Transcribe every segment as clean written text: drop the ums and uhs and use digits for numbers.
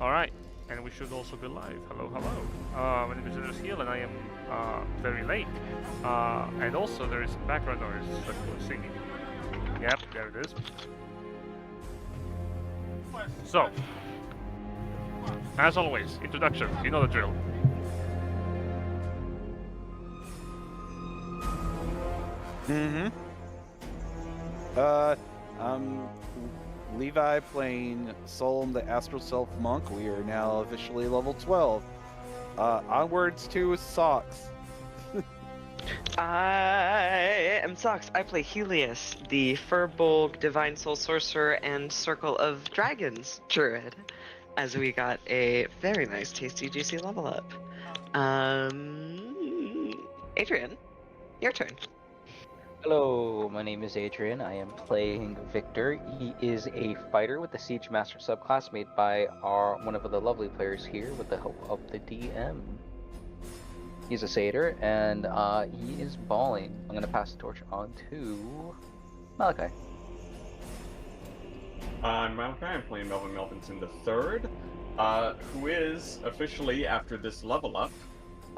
Alright, and we should also be live. Hello, hello. My name is Helius and I am very late. And also there is some background noise that we're singing. Yep, there it is. So, as always, introduction, you know the drill. I'm Levi playing Solum, the Astral Self Monk. We are now officially level 12. Onwards to Socks. I am Socks. I play Helius, the Firbolg, Divine Soul Sorcerer, and Circle of Dragons Druid, as we got a very nice, tasty, juicy level up. Adrian, your turn. Hello, my name is Adrian. I am playing Victor. He is a fighter with the Siegemaster subclass made by one of the lovely players here with the help of the DM. He's a Satyr, and he is balling. I'm going to pass the torch on to Malachi. I'm Malachi. I'm playing Melvin the Third, who is officially, after this level up,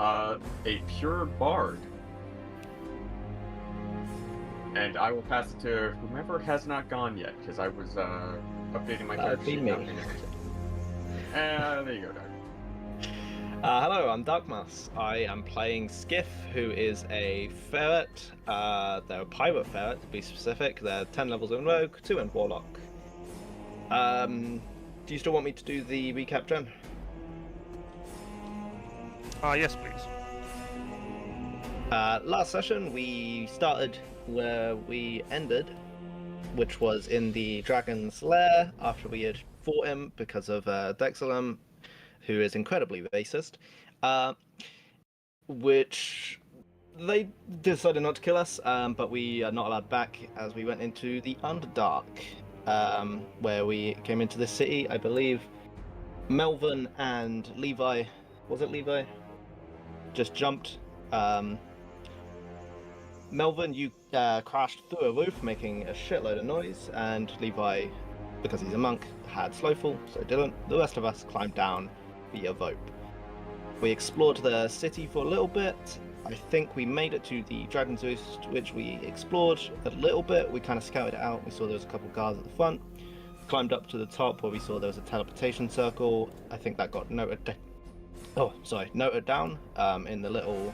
a pure bard. And I will pass it to whomever has not gone yet, because I was updating my character sheet. There you go, Dark. Hello, I'm Darkmouse. I am playing Sk'iff, who is a ferret. They're a pirate ferret, to be specific. They're 10 levels in Rogue, 2 in Warlock. Do you still want me to do the recap, Jen? Yes, please. Last session, we started where we ended, which was in the Dragon's Lair, after we had fought him because of Solum, who is incredibly racist, which they decided not to kill us, but we are not allowed back as we went into the Underdark, where we came into the city. I believe Melvin and Levi, was it Levi? Just jumped. Melvin, you crashed through a roof, making a shitload of noise, and Levi, because he's a monk, had Slowful, so didn't. The rest of us climbed down via rope. We explored the city for a little bit. I think we made it to the Dragon's Roost, which we explored a little bit. We kind of scouted it out. We saw there was a couple guards at the front. Climbed up to the top where we saw there was a teleportation circle. I think that got noted down in the little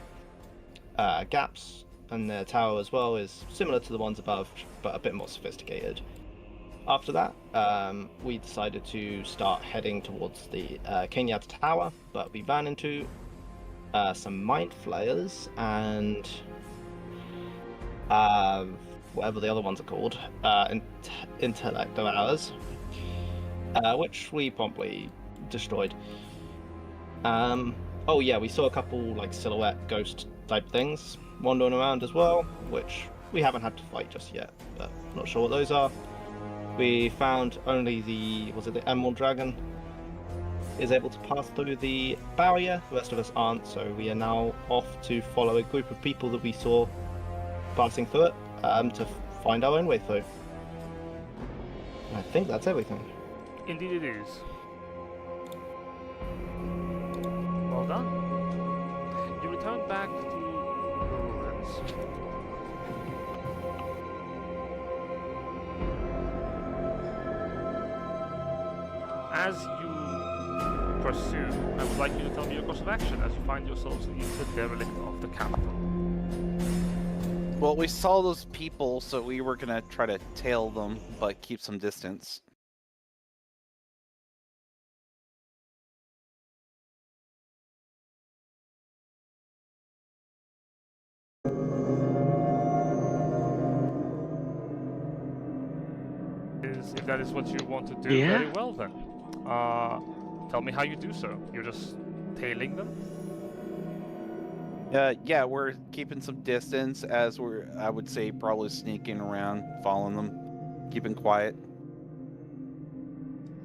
gaps. And the tower as well is similar to the ones above, but a bit more sophisticated. After that, we decided to start heading towards the Cainyad tower, but we ran into some mind flayers and whatever the other ones are called, intellect of ours, which we promptly destroyed. Oh yeah, we saw a couple like silhouette ghost type things wandering around as well, which we haven't had to fight just yet, but not sure what those are. We found only the Emerald Dragon is able to pass through the barrier. The rest of us aren't, so we are now off to follow a group of people that we saw passing through it to find our own way through. And I think that's everything. Indeed it is. Well done. You return back to the ruins. As you pursue, I would like you to tell me your course of action as you find yourselves in the derelict of the capital. Well, we saw those people, so we were gonna try to tail them, but keep some distance. If that is what you want to do, very well then. Tell me how you do so. You're just tailing them? Yeah, we're keeping some distance as we're, I would say, probably sneaking around, following them, keeping quiet.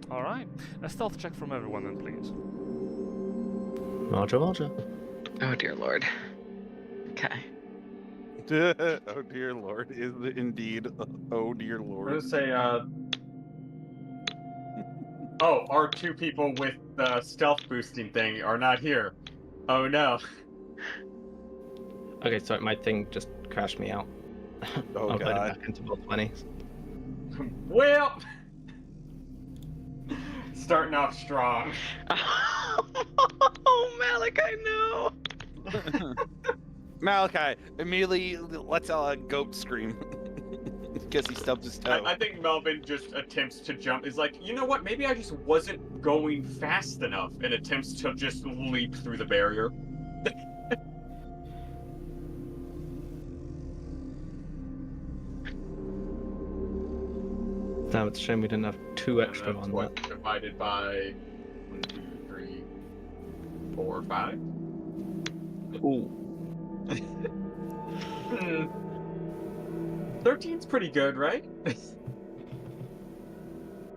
Alright. A stealth check from everyone then, please. Roger, Roger. Oh dear lord. Okay. Oh dear lord, is it indeed? Oh dear I'm lord. gonna say, are two people with the stealth boosting thing are not here. Oh no. Okay, sorry, my thing just crashed me out. Oh, I'll put it God. back into both 20s. Well, starting off strong. Oh, Malachi, no. Malachi immediately lets out a goat scream because he stubbed his toe. I think Melvin just attempts to jump. Is like, you know what? Maybe I just wasn't going fast enough, and attempts to just leap through the barrier. Damn, it's a shame we didn't have 2 And extra that's on what, that. divided by 1, 2, 3, 4, 5. Ooh. 13's pretty good, right?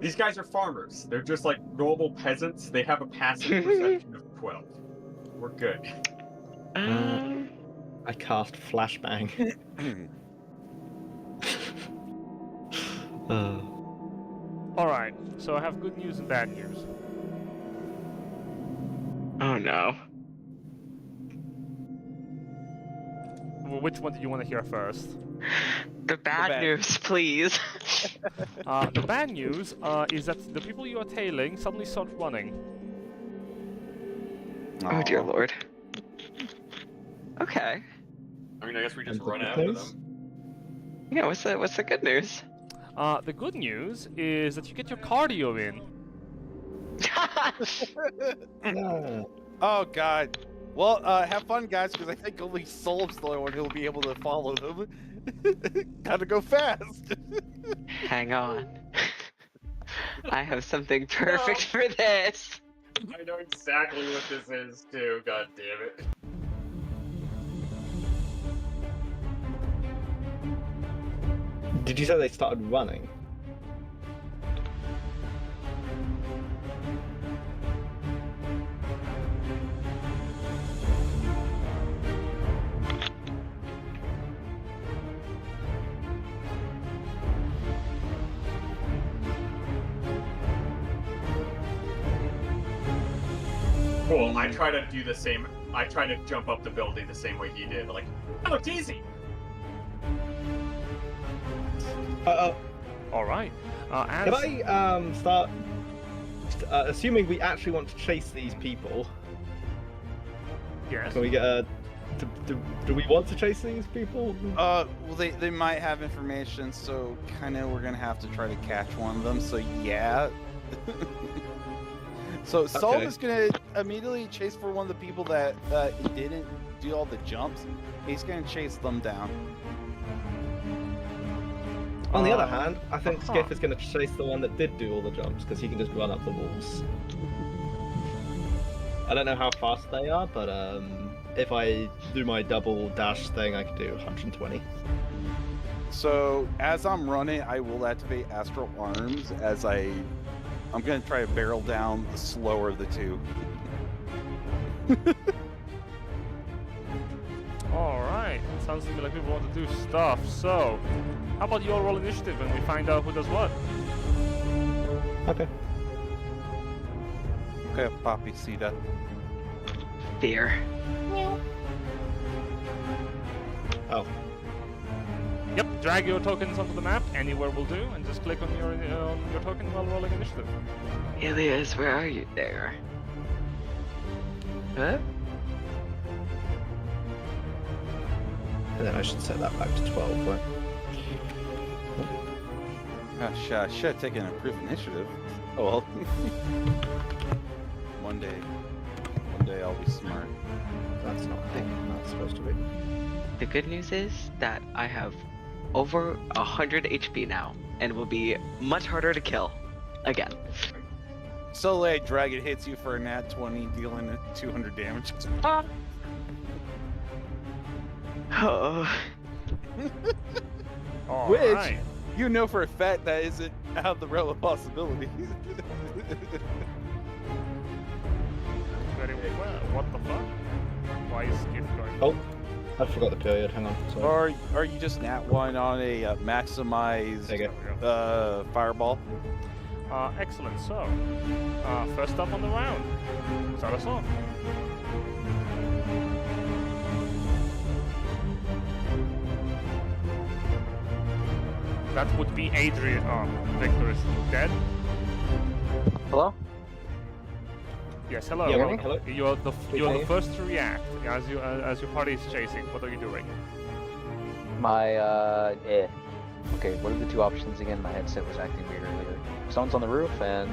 These guys are farmers. They're just like normal peasants. They have a passive perception of 12. We're good. I cast Flashbang. Alright, so I have good news and bad news. Oh no. Well, which one do you want to hear first? The bad news, please. The bad news is that the people you are tailing suddenly start running. Oh dear lord. Okay. I mean, I guess we just And run the after place? them. Yeah, what's the good news? The good news is that you get your cardio in. Oh, God. Well, have fun, guys, because I think only Solum's the only one who'll be able to follow them. Gotta go fast. Hang on. I have something perfect for this. I know exactly what this is, too. God damn it. Did you say they started running? Cool. I try to do the same. I try to jump up the building the same way he did. Like, that looked easy. Alright. Can I start? Assuming we actually want to chase these people, Yes. can we get a? Do we want to chase these people? Well, they might have information, so kind of we're gonna have to try to catch one of them. So yeah. So Solum Okay. is gonna immediately chase for one of the people that didn't do all the jumps. He's gonna chase them down. On the other hand, I think huh. Sk'iff is going to chase the one that did do all the jumps because he can just run up the walls. I don't know how fast they are, but if I do my double dash thing, I can do 120. So as I'm running, I will activate Astral Arms as I'm gonna try to barrel down the slower of the two. Alright. Sounds to me like people want to do stuff. So, how about you all roll initiative and we find out who does what? Okay. Okay, Poppy, see that. Fear. Oh, Yep, drag your tokens onto the map, anywhere will do, and just click on your token while rolling initiative. Helius, where are you there? Huh? and then I should set that back to 12, right? Gosh, I should have taken improved initiative. Oh well. One day I'll be smart. That's not a thing. That's supposed to be. The good news is that I have over 100 HP now, and will be much harder to kill. Again. So late, dragon hits you for a nat 20, dealing 200 damage. Oh. Alright. You know for a fact that isn't out of the realm of possibility. Very well. What the fuck? Why is Sk'iff going? Oh, I forgot the period. Hang on. Sorry. Or are you just nat 1 on a maximize There you go. fireball? Excellent. So, first up on the round, start us off. That would be Adrian. Oh, Victor is dead. Hello? Yes, hello. Yeah, Well, hello. You're the Okay. first to react as your party is chasing. What are you doing? Okay, what are the two options again? My headset was acting weird earlier. Someone's on the roof and...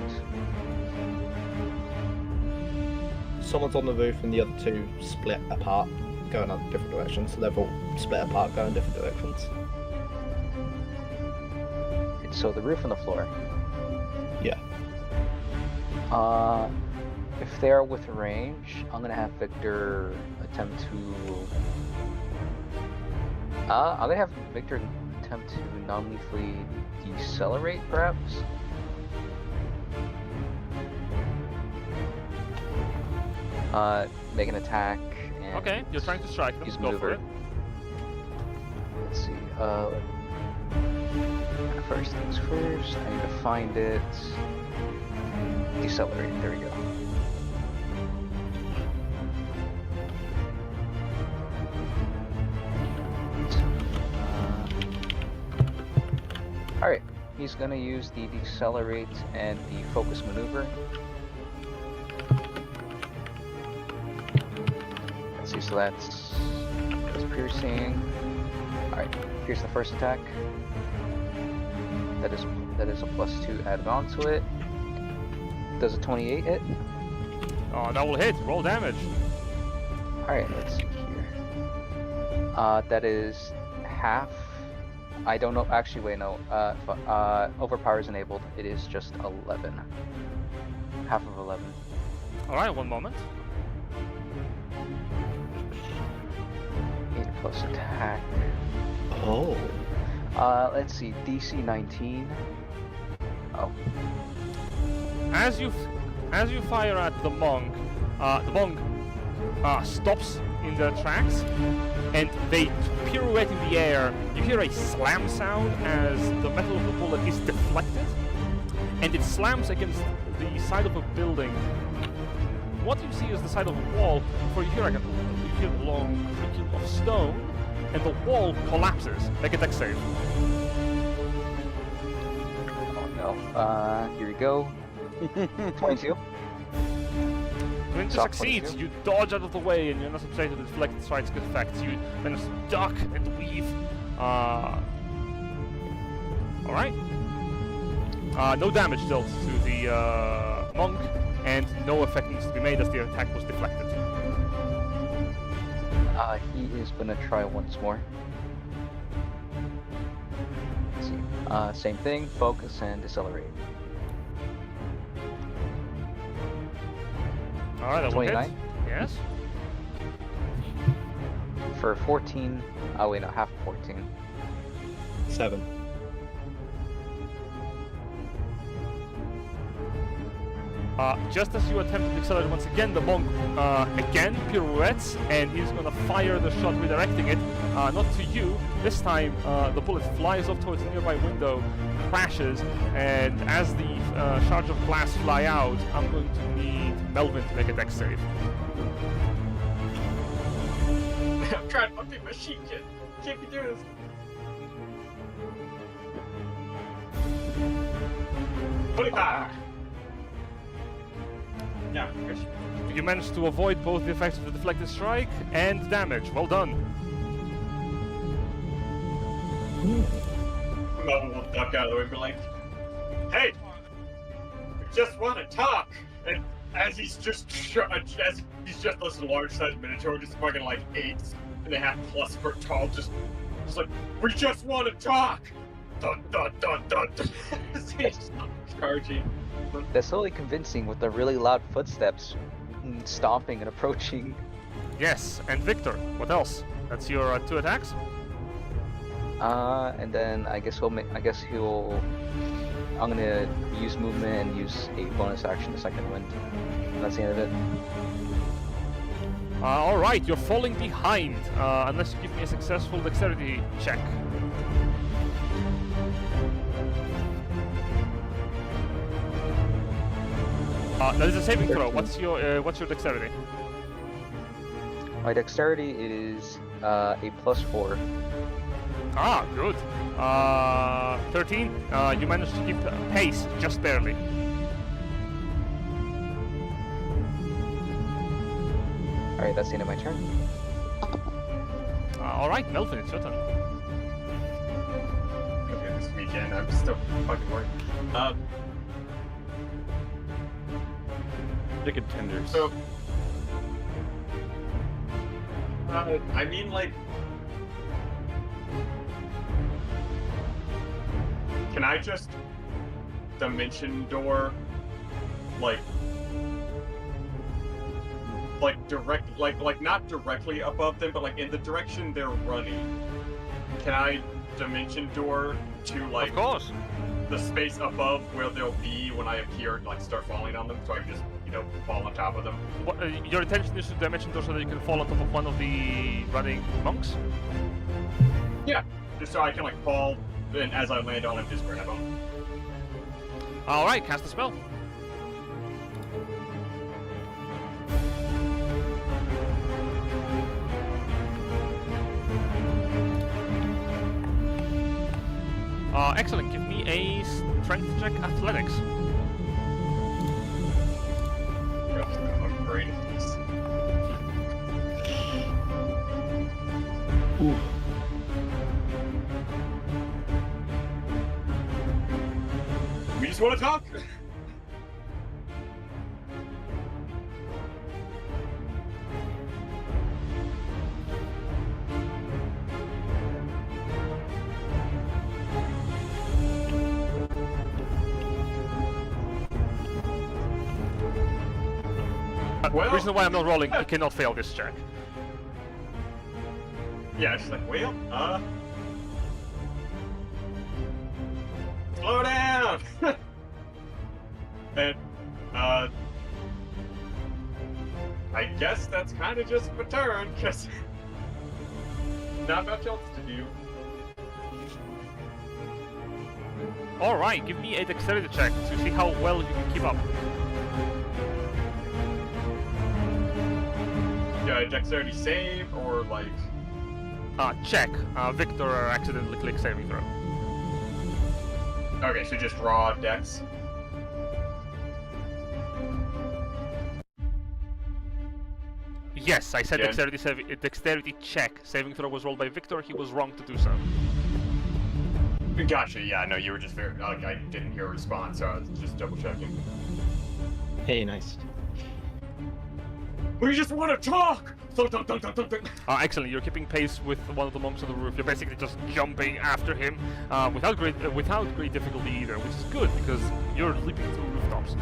Someone's on the roof and the other two split apart, going in different directions. So they've all split apart, going different directions. So the roof and the floor. Yeah. If they're with range, I'm gonna have Victor attempt to... I'm gonna have Victor attempt to non-lethally decelerate, perhaps? Make an attack and... Okay, you're trying to strike them. use Go for maneuver. it. Let's see, first things first, I need to find it. Decelerate, there we go. Alright, he's gonna use the decelerate and the focus maneuver. Let's see, so that's piercing. Alright, here's the first attack. That is a +2 added on to it. Does a 28 hit? Oh, that will hit. Roll damage. Alright, let's see here. That is half. I don't know. Actually, wait, no. Overpower is enabled. It is just 11. Half of 11. All right, one moment. 8 plus attack. Oh. Let's see. DC 19. Oh. As you fire at the monk stops in their tracks, and they pirouette in the air. You hear a slam sound as the metal of the bullet is deflected, and it slams against the side of a building. What you see is the side of a wall, where you hear a long creaking of stone, and the wall collapses. Make a dex save. Oh no. Here we go. 22. When it Soft succeeds, 22. you dodge out of the way and you're not subject to the deflected strike's good effects. You manage to duck and weave. Alright. No damage dealt to the monk, and no effect needs to be made as the attack was deflected. He is gonna try once more. Let's see. Same thing, focus and decelerate. Alright, that will hit. 29. Yes. For 14. Oh wait, no, half 14. 7. Just as you attempt to accelerate once again, the monk again pirouettes, and he's gonna fire the shot, redirecting it, not to you. This time, the bullet flies off towards a nearby window, crashes, and as the shards of glass fly out, I'm going to need Melvin to make a dex save. I'm trying to update my sheet, kid. Can't be doing this. Yeah, Chris. You managed to avoid both the effects of the deflected strike and damage. Well done. Melvin will duck out of the way and be like, "Hey, we just want to talk." And as he's just this large-sized Minotaur, just fucking like 8.5+ foot tall, just like, "We just want to talk." Dun dun dun dun. Dun. He's charging. That's slowly convincing with the really loud footsteps stomping and approaching. Yes, and Victor, what else? That's your 2 attacks? And then I guess I'm gonna use movement and use a bonus action to second wind. And that's the end of it. Alright, you're falling behind, unless you give me a successful dexterity check. That is a saving throw. 13. What's your dexterity? My dexterity is a +4. Ah, good. 13. You managed to keep pace, just barely. Alright, that's the end of my turn. Alright, Melvin, it's your turn. Okay, this weekend I'm still fucking working. Chicken tenders. So, I mean, like, can I just dimension door, like direct, like not directly above them, but like in the direction they're running? Can I dimension door to like Of course. the space above where they'll be when I appear and like start falling on them, so I can just, you know, fall on top of them? What, your intention is to dimension door so that you can fall on top of one of the running monks? Yeah, just so I can like fall, and as I land on him, just grab him. Alright, cast the spell. Excellent. Give me a strength check, athletics. I'm great at this. We just want to talk. The reason why I'm not rolling, you cannot fail this check. Yeah, it's just like, well, slow down. And I guess that's kind of just my turn, because not much else to do. Alright, give me a dexterity check to see how well you can keep up. Yeah, dexterity save or like. Check. Victor accidentally click saving throw. Okay, so just raw dex. Yes, I said Yeah. dexterity check. Saving throw was rolled by Victor, he was wrong to do so. Gotcha. Yeah, no, you were just very like I didn't hear a response, so I was just double checking. Hey, nice. We just want to talk. Dunk, dunk, dunk, dunk, dunk, dunk. Excellent, you're keeping pace with one of the monks on the roof. You're basically just jumping after him without great difficulty either, which is good because you're leaping through rooftops.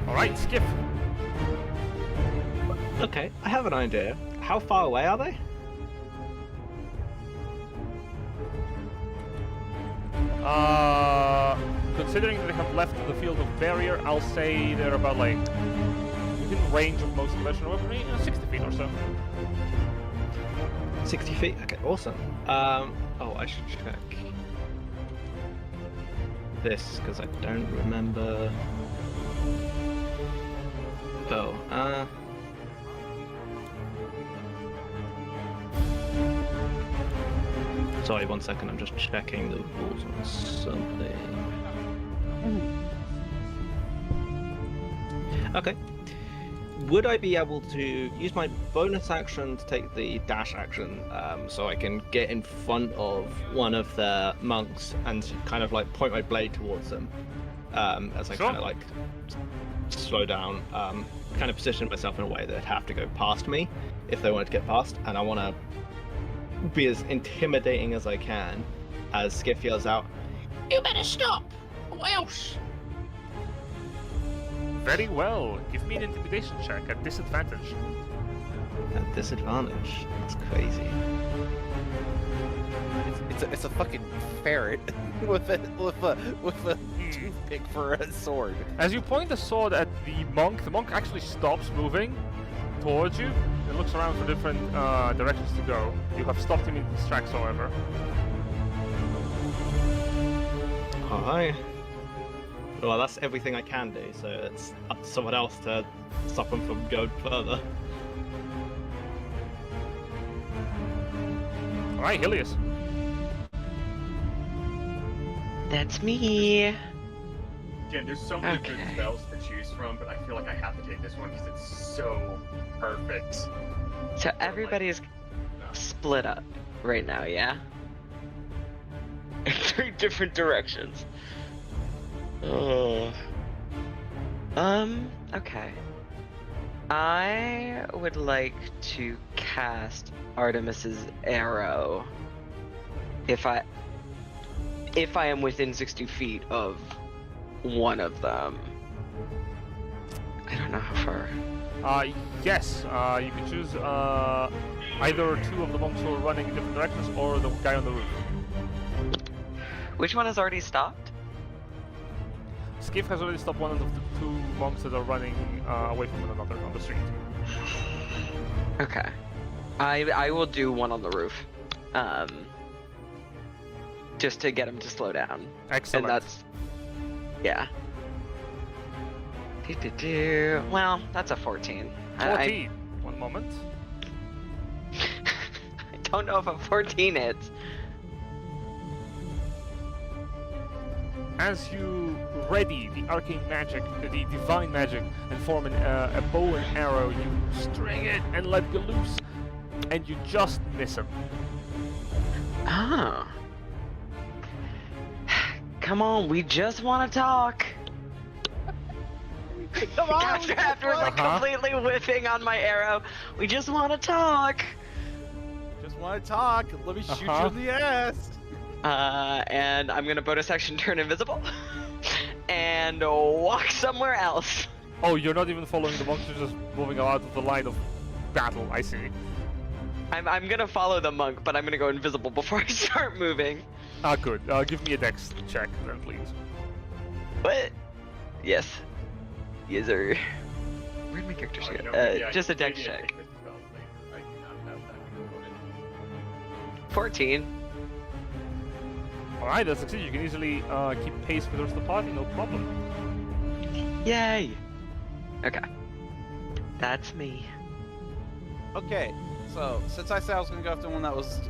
Alright, Sk'iff. Okay, I have an idea. How far away are they? Considering that they have left the field of barrier, I'll say they're about like within range of most conventional weaponry, 60 feet or so. 60 feet? Okay, awesome. Oh, I should check this, because I don't remember... Oh, Sorry, 1 second, I'm just checking the rules on something. Okay. Would I be able to use my bonus action to take the dash action so I can get in front of one of the monks and kind of like point my blade towards them as I Sure. kind of like slow down, kind of position myself in a way that they'd have to go past me if they wanted to get past, and I want to be as intimidating as I can as Sk'iff yells out, "You better stop, or else!" Very well. Give me an intimidation check at disadvantage. At disadvantage. That's crazy. It's a fucking ferret with a toothpick for a sword. As you point the sword at the monk actually stops moving towards you and looks around for different directions to go. You have stopped him in his tracks, however. Alright. Well, that's everything I can do, so it's up to someone else to stop them from going further. Alright, Helius. That's me. Again, there's so many good Okay. spells to choose from, but I feel like I have to take this one because it's so perfect. So everybody's split up right now, yeah? In 3 different directions. Oh. Okay. I would like to cast Artemis's arrow if I am within 60 feet of one of them. I don't know how far. Yes, you can choose either 2 of the monks who are running in different directions or the guy on the roof. Which one has already stopped? Sk'iff has already stopped one of the 2 monks that are running away from one another on the street. Okay. I will do one on the roof. Just to get him to slow down. Excellent. And that's... Yeah. Well, that's a 14. 14. One moment. I don't know if a 14 hits. As you ready the arcane magic, the divine magic, and form a bow and arrow, you string it and let go loose, and you just miss him. Oh. Come on, we just want to talk. Come on! After like completely whiffing on my arrow, we just want to talk. Just want to talk. Let me shoot you in the ass. And I'm gonna bonus action turn invisible and walk somewhere else. Oh, you're not even following the monks, you're just moving out of the line of battle, I see. I'm gonna follow the monk, but I'm gonna go invisible before I start moving. Ah, good. Give me a dex check then, please. What? Yes. Yes, sir. Where'd my character Oh, go? you know, maybe I- Just a dex maybe I check. take this spell later. I do not have that component. 14. Alright, that's succeed. You can easily keep pace with the rest of the party, no problem. Yay! Okay. That's me. Okay, so since I said I was going to go after the one that was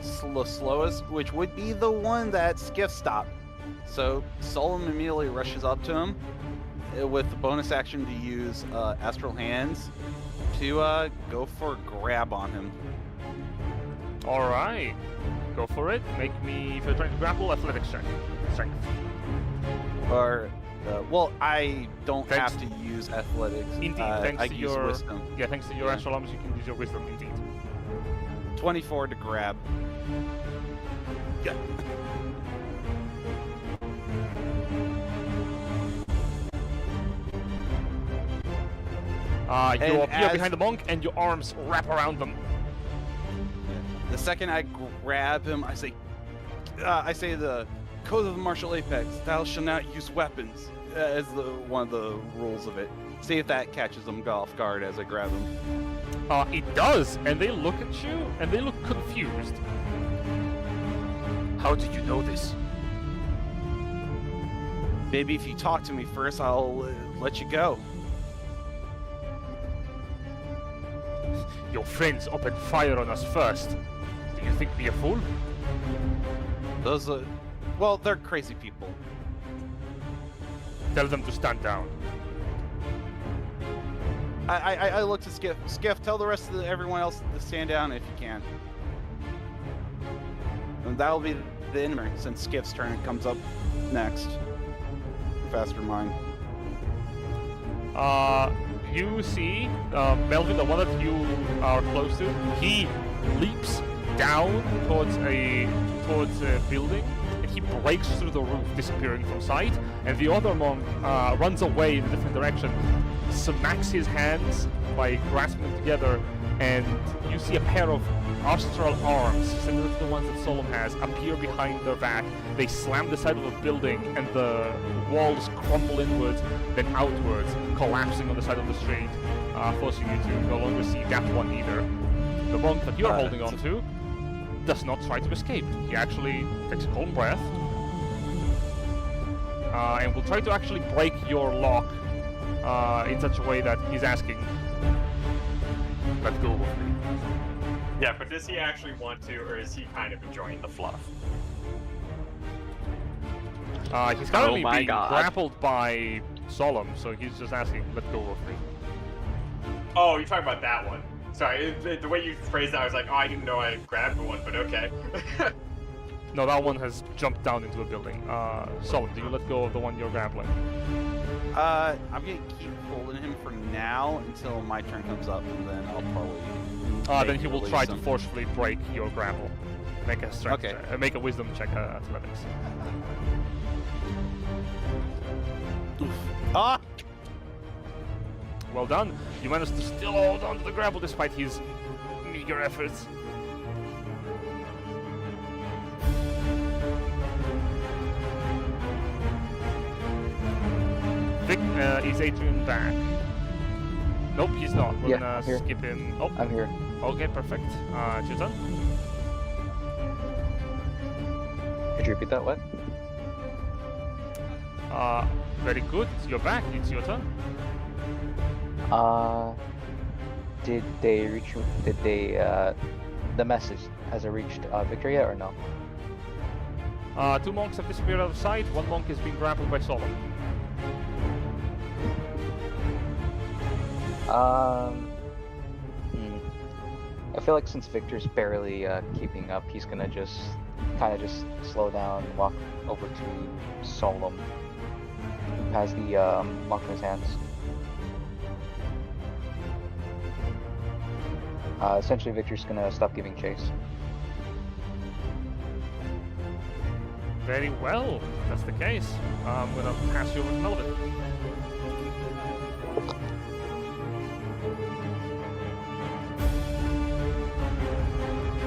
slowest, which would be the one that Sk'iff stopped. So Solum immediately rushes up to him with the bonus action to use Astral Hands to go for a grab on him. Alright. Go for it. Make me, if you're trying to grapple, athletics check. Strength. Or, well, I don't Thanks. have to use athletics. Indeed, thanks I to use your wisdom. Yeah, thanks to your Yeah. astral arms, you can use your wisdom, indeed. 24 to grab. Yeah. You And appear as- behind the monk and your arms wrap around them. The second I grab him, I say the code of the martial apex: "Thou shalt not use weapons," as one of the rules of it. See if that catches them off guard as I grab him. It does, and they look at you and they look confused. How did you know this? Maybe if you talk to me first, I'll let you go. Your friends opened fire on us first. Do you think me a fool? Those, well, they're crazy people. Tell them to stand down. I look to Sk'iff. Sk'iff, tell the rest of everyone else to stand down if you can. And that'll be the enemy, since Skiff's turn comes up next. Faster mine. You see Melvin, the one that you are close to, he leaps down towards a building, and he breaks through the roof, disappearing from sight. And the other monk runs away in a different direction, smacks his hands by grasping them together, and you see a pair of astral arms, similar to the ones that Solum has, appear behind their back. They slam the side of a building, and the walls crumble inwards, then outwards, collapsing on the side of the street, forcing you to no longer see that one either. The monk that you're holding on to does not try to escape. He actually takes a calm breath, and will try to actually break your lock in such a way that he's asking, "Let go of me." Yeah, but does he actually want to, or is he kind of enjoying the fluff? He's currently my being God. grappled by Solum, so he's just asking, "Let go of me." Oh, you're talking about that one. Sorry, the way you phrased that, I was like, oh, I didn't know I grabbed one, but okay. No, that one has jumped down into a building. Solum, do you let go of the one you're grappling? I'm gonna keep holding him for now until my turn comes up, and then I'll probably. Then he will release try to him. forcefully break your grapple. Make a strength Okay. check, make a wisdom check, athletics. Ah! Well done. You managed to still hold on to the grapple despite his meager efforts. Vic, is Adrian back? Nope, he's not. We're Yeah, gonna I'm here. skip him. Oh, I'm here. okay, perfect. It's your turn. Could you repeat that? What? Very good. You're back. It's your turn. Did they reach? Did they? The message has it reached Victor yet or no? 2 monks have disappeared out of sight. 1 monk is being grappled by Solum. I feel like since Victor's barely keeping up, he's gonna just kind of just slow down, and walk over to Solum, who has the monk in his hands. Essentially, Victor's gonna stop giving chase. Very well. If that's the case, I'm gonna pass you over to Melvin.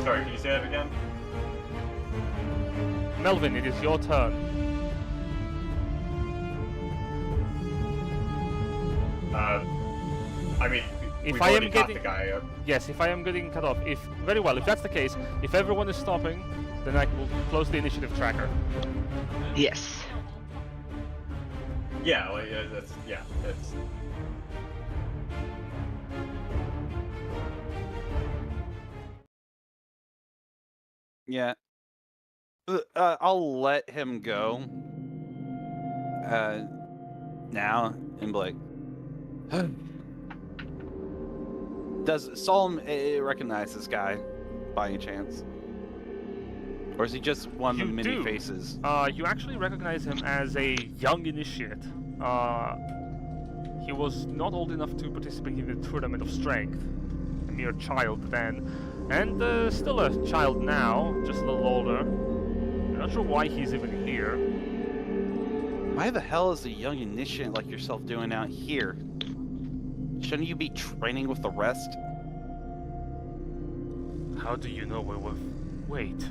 Sorry, can you say that again? Melvin, it is your turn. I mean, If we've I am already caught getting- the guy up. Yes, if I am getting cut off, very well, if that's the case, if everyone is stopping, then I will close the initiative tracker. Yes. Yeah, like, that's. Yeah. I'll let him go. Now and be like, does Solum recognize this guy by any chance, or is he just one of the You many do. faces? You actually recognize him as a young initiate. He was not old enough to participate in the Tournament of Strength. A mere child then. And still a child now, just a little older. I'm not sure why he's even here. Why the hell is a young initiate like yourself doing out here? Shouldn't you be training with the rest? How do you know where we're... Wait.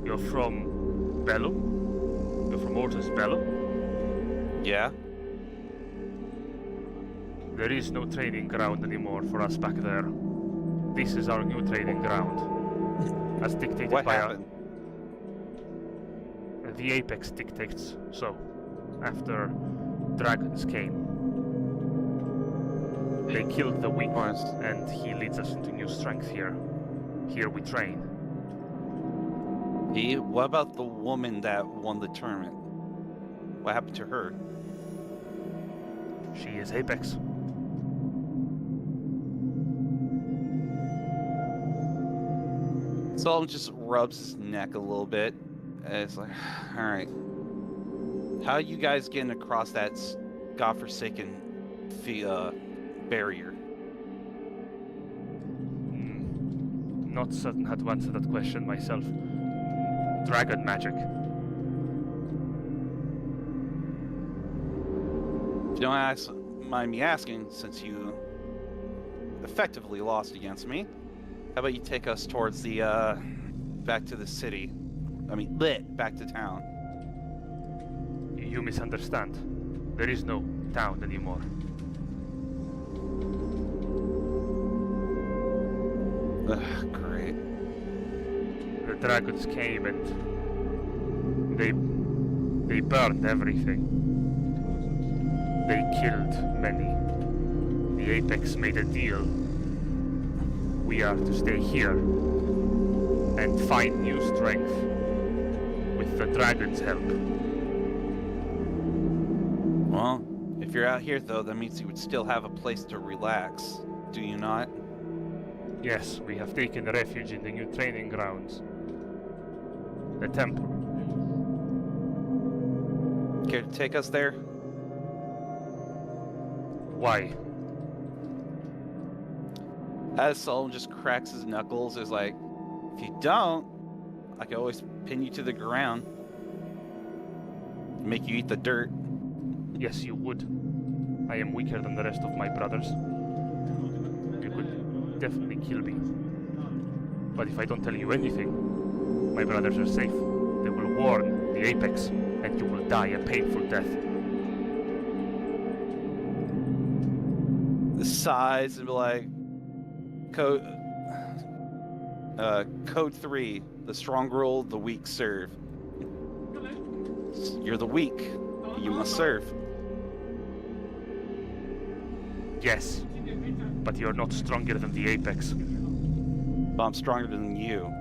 You're from Bellum? You're from Ortus Bellum? Yeah. There is no training ground anymore for us back there. This is our new training ground. As dictated What by happened? the Apex dictates so. After dragons came. They killed the weak ones, and he leads us into new strength here. Here we train. What about the woman that won the tournament? What happened to her? She is Apex. Solomon just rubs his neck a little bit. And it's like, all right. How are you guys getting across that godforsaken barrier? Not certain how to answer that question myself. Dragon magic. If you don't mind me asking, since you effectively lost against me, how about you take us towards the, back to the city? I mean, back to town. You misunderstand. There is no town anymore. Ugh, great. The dragons came and they They burned everything. They killed many. The Apex made a deal. We are to stay here and find new strength with the dragon's help. Well, if you're out here though, that means you would still have a place to relax, do you not? Yes, we have taken refuge in the new training grounds. The temple. Care to take us there? Why? As Solum just cracks his knuckles, is like, if you don't, I can always pin you to the ground. Make you eat the dirt. Yes, you would. I am weaker than the rest of my brothers. You could definitely kill me. But if I don't tell you anything, my brothers are safe. They will warn the Apex, and you will die a painful death. The sighs and be like, Code 3, the strong rule, the weak serve. You're the weak. You must serve. Yes, but you're not stronger than the Apex. But I'm stronger than you.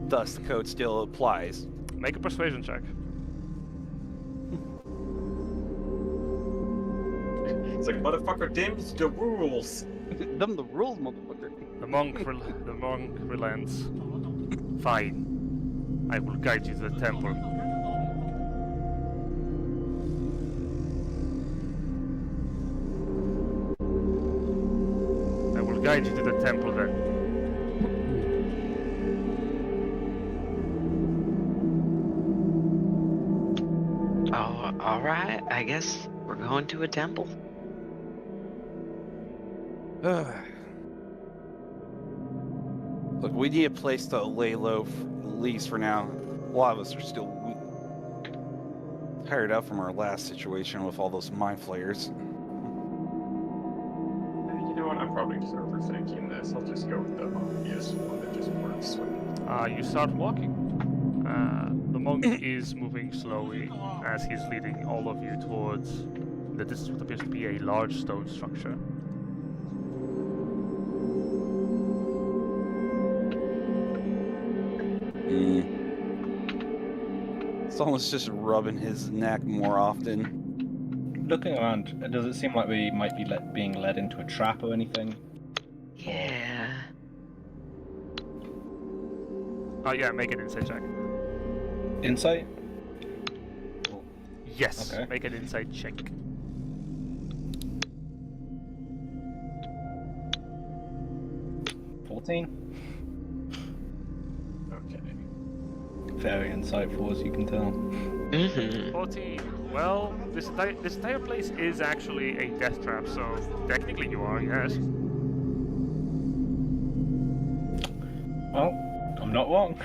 Thus, the code still applies. Make a persuasion check. It's like, motherfucker, dims the rules. Them the rules, motherfucker. The monk relents. Fine. I will guide you to the temple. I will guide you to the temple then. Oh, alright. I guess we're going to a temple. Look, we need a place to lay low, at least for now. A lot of us are still tired out from our last situation with all those mind flayers. You know what? I'm probably just overthinking this. I'll just go with the obvious one that just works. You start walking. The monk is moving slowly as he's leading all of you towards the distance what appears to be a large stone structure. Someone's just rubbing his neck more often. Looking around, does it seem like we might be being led into a trap or anything? Yeah. Yeah, make an insight check. Insight? Yes, Okay. make an insight check. $14. Okay. Very insightful, as you can tell. Mm-hmm. 14. Well, this entire place is actually a death trap, so technically you are, yes. Well, I'm not wrong.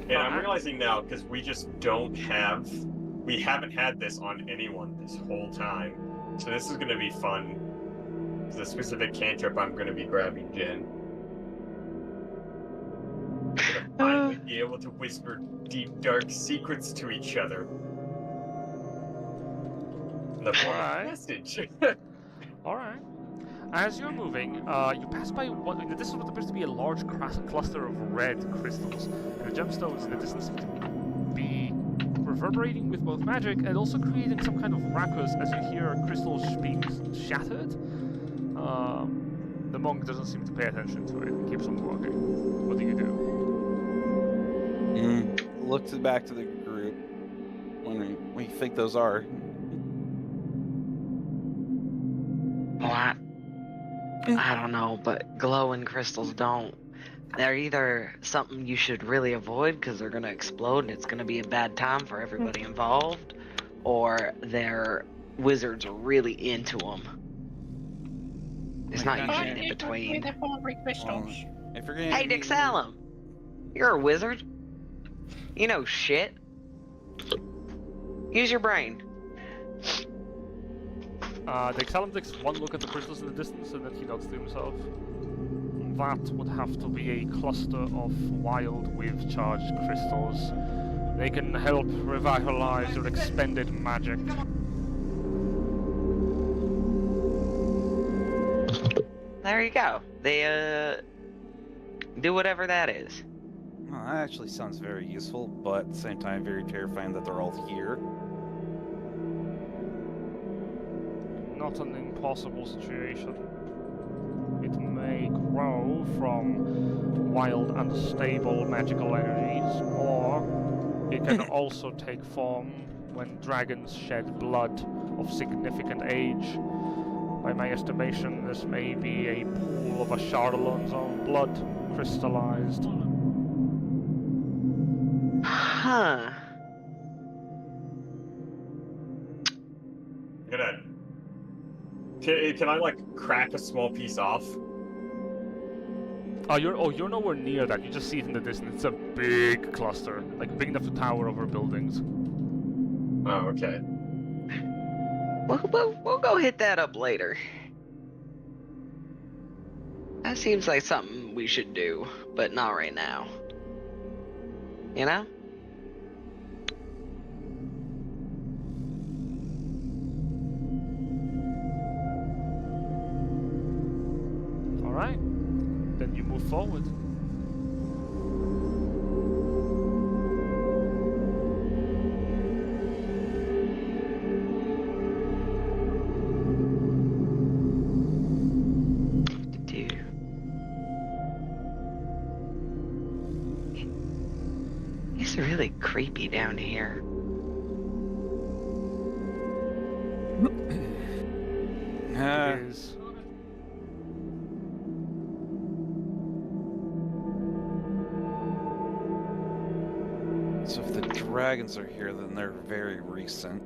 And I'm realizing now, because we haven't had this on anyone this whole time. So this is going to be fun. The specific cantrip I'm going to be grabbing Jen. We're going to finally be able to whisper deep, dark secrets to each other. In the form of a message. Alright. As you're moving, you pass by what in the distance what appears to be a large cluster of red crystals. And the gemstones in the distance seem to be reverberating with both magic and also creating some kind of ruckus as you hear crystals being shattered. The monk doesn't seem to pay attention to it and keeps on walking. What do you do? Looks back to the group, wondering what you think those are. Well, I don't know, but glowing crystals don't. They're either something you should really avoid because they're going to explode and it's going to be a bad time for everybody involved, or they're wizards are really into them. It's not usually in between. If you're gonna Hey, Dick Salem! You're a wizard. You know shit. Use your brain. The Exalum takes one look at the crystals in the distance and then he nods to himself. That would have to be a cluster of wild with charged crystals. They can help revitalize your expended magic. There you go. They, do whatever that is. Well, that actually sounds very useful, but at the same time very terrifying that they're all here. Not an impossible situation. It may grow from wild, unstable magical energies, or it can also take form when dragons shed blood of significant age. By my estimation, this may be a pool of a Charlatan's own blood crystallized. Huh. Can I like crack a small piece off? Oh, you're nowhere near that. You just see it in the distance. It's a big cluster, like big enough to tower over buildings. Oh, okay. We'll go hit that up later. That seems like something we should do, but not right now. You know? Alright. Then you move forward. It's really creepy down here. It is. So if the dragons are here, then they're very recent.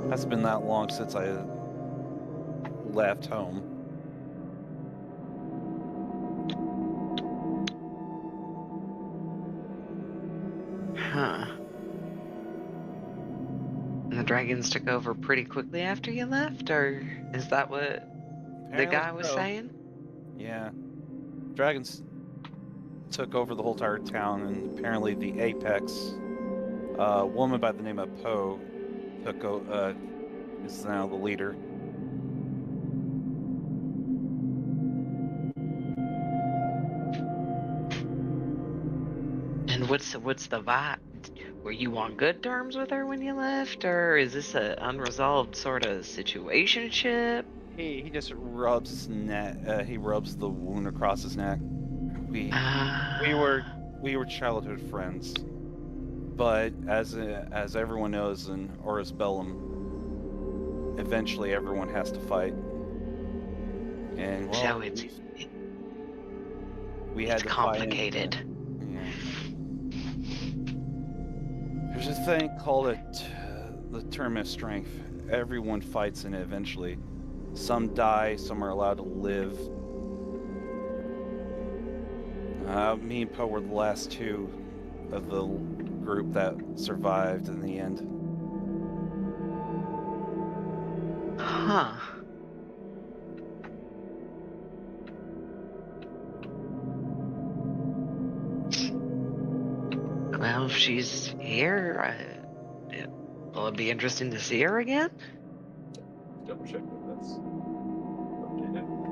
Hasn't been that long since I left home. Huh. And the dragons took over pretty quickly after you left, or is that what the guy was saying? Yeah. Dragons took over the whole entire town, and apparently the Apex, a woman by the name of Poe, is now the leader. And what's the vibe? Were you on good terms with her when you left, or is this an unresolved sort of situationship? He just rubs his neck. He rubs the wound across his neck. We were childhood friends, but as everyone knows in Horus Bellum, eventually everyone has to fight. And well, So we had it's to complicated. Fight. Yeah. There's a thing called the term of strength. Everyone fights in it eventually. Some die, some are allowed to live. Me and Poe were the last two of the group that survived in the end. Huh. Well, if she's here, will it be interesting to see her again? Double check if that's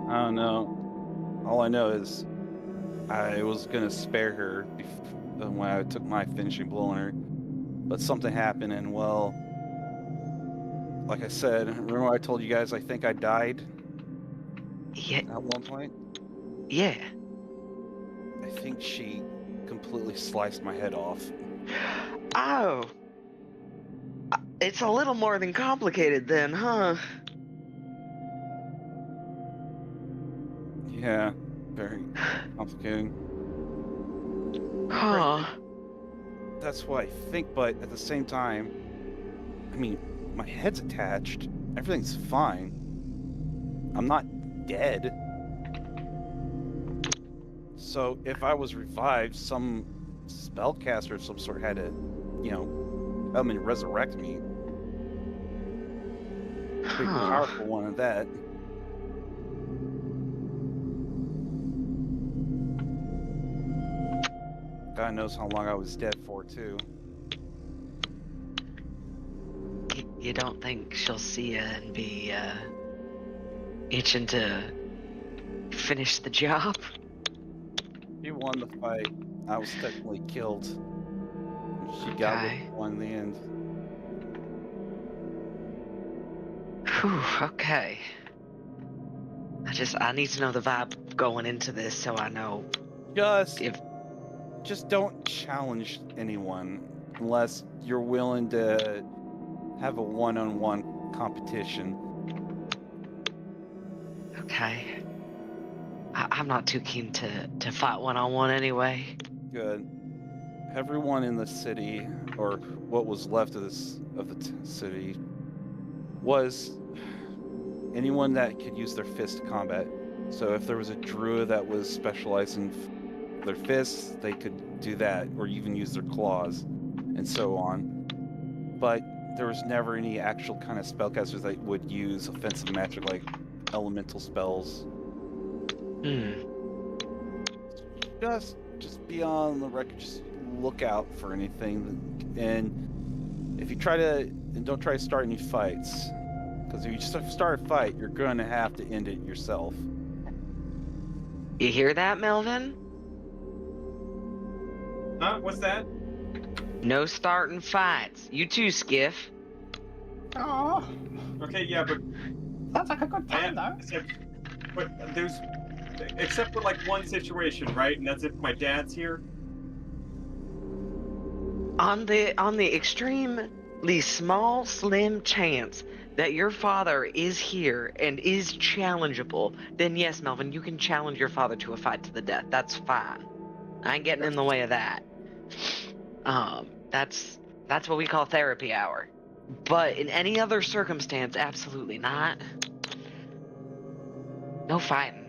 I don't know. All I know is I was gonna spare her when I took my finishing blow on her, but something happened, and well, like I said, remember I told you guys I think I died? Yeah. At one point? Yeah. I think she completely sliced my head off. Oh. It's a little more than complicated then, huh? Yeah, very complicated. Huh. That's what I think, but at the same time, I mean, my head's attached. Everything's fine. I'm not dead. So if I was revived, some spellcaster of some sort had to you know, come and resurrect me. Pretty powerful one of that. God knows how long I was dead for, too. You don't think she'll see you and be itching to finish the job? She won the fight. I was technically killed. She got Okay. it won in the end. Whew, okay. I need to know the vibe going into this so I know if Just don't challenge anyone unless you're willing to have a one-on-one competition. okay. I'm not too keen to fight one-on-one anyway. Good. Everyone in the city, or what was left of the city, was anyone that could use their fist to combat. So if there was a druid that was specialized in their fists, they could do that, or even use their claws, and so on. But there was never any actual kind of spellcasters that would use offensive magic like elemental spells. Just be on the record. Just look out for anything, and if you don't try to start any fights, because if you just start a fight, you're going to have to end it yourself. You hear that, Melvin? Huh? What's that? No starting fights. You too, Sk'iff. Oh, Okay, yeah, but sounds like a good plan, though. but there's except for like one situation, right? And that's if my dad's here. On the extremely small, slim chance that your father is here and is challengeable, then yes, Melvin, you can challenge your father to a fight to the death. That's fine. I ain't getting in the way of that. That's what we call therapy hour. But in any other circumstance, absolutely not. No fighting.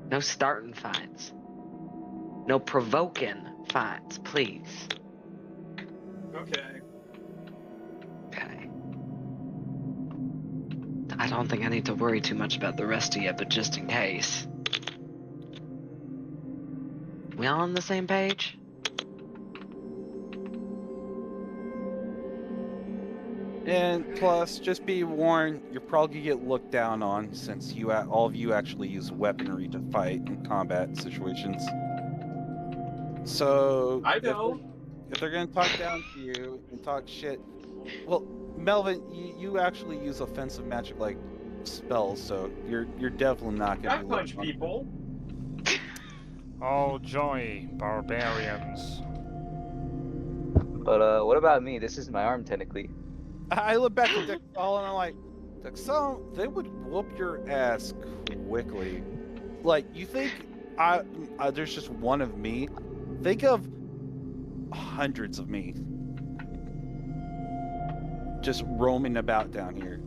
No starting fights. No provoking fights, please. Okay. Okay. I don't think I need to worry too much about the rest of you, but just in case. We all on the same page? And plus, just be warned, you're probably gonna get looked down on since all of you actually use weaponry to fight in combat situations. So I know. if they're gonna talk down to you and talk shit, well, Melvin, you actually use offensive magic like spells, so you're definitely not gonna. I punch people. Oh joy, barbarians. But what about me? This is my arm technically. I look back at Dexal and I'm like, Dexal, they would whoop your ass quickly. Like, you think there's just one of me? Think of hundreds of me just roaming about down here.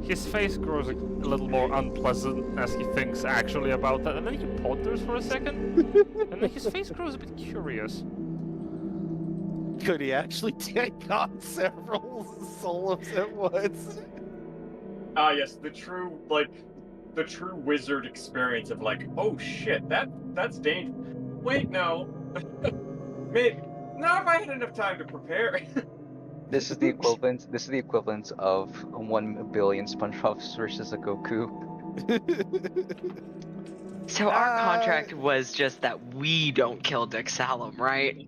His face grows a little more unpleasant as he thinks actually about that, and then he ponders for a second, and then his face grows a bit curious. Could he actually take on several Solums at once? Ah, yes, the true wizard experience of like, oh shit, that's dangerous. Wait, no. Maybe not if I had enough time to prepare. This is the equivalent. This is the equivalent of 1 billion SpongeBob versus a Goku. So our contract was just that we don't kill Dexalum, right?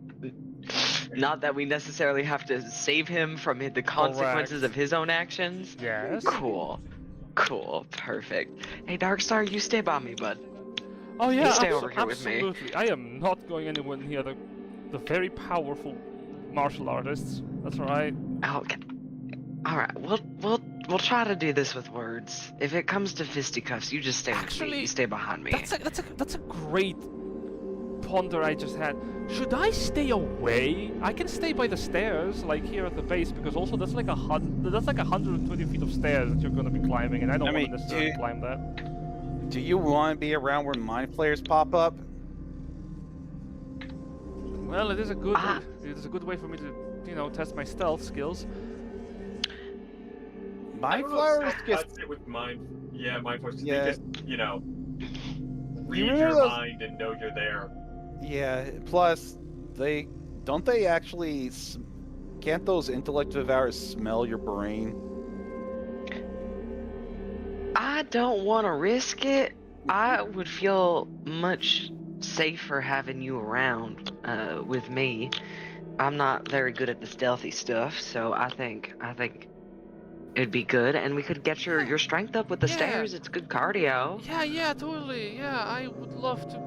Not that we necessarily have to save him from the consequences of his own actions. Yes. Cool. Perfect. Hey, Darkstar, you stay by me, bud. Oh yeah, You stay over here with me. absolutely. I am not going anywhere near the very powerful martial artists. That's right. Okay. All right. We'll try to do this with words. If it comes to fisticuffs, you just stay with me. Actually, You stay behind me. That's a great ponder I just had. Should I stay away? I can stay by the stairs, like here at the base, because also that's like 120 feet of stairs that you're gonna be climbing, and I don't want to necessarily climb that. Do you want to be around where mind flayers pop up? Well, it is a good way for me to, you know, test my stealth skills. Mind flayers I'd sit with mind. Yeah, mind flayers. Yeah. They just, you know, read remember your those- mind and know you're there. Yeah. Plus, they actually can't those intellect devourers smell your brain? I don't want to risk it. I would feel much safer having you around with me. I'm not very good at the stealthy stuff, so I think it'd be good, and we could get your strength up with the Yeah. stairs. It's good cardio. Yeah, totally. Yeah, I would love to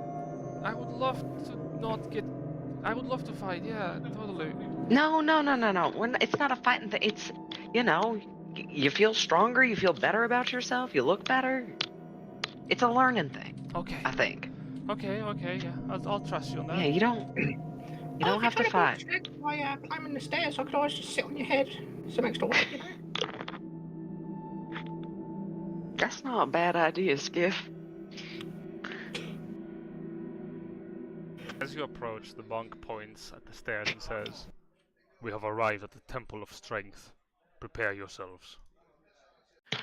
fight. Yeah, totally. No. It's not a fighting thing. It's, you know, you feel stronger. You feel better about yourself. You look better. It's a learning thing, Okay. I think. Okay. Yeah, I'll trust you on that. Yeah, you don't have to fight. By climbing the stairs, I could always just sit on your head. Some extra weight, you know? That's not a bad idea, Sk'iff. As you approach, the monk points at the stairs and says, "We have arrived at the Temple of Strength. Prepare yourselves." Oh,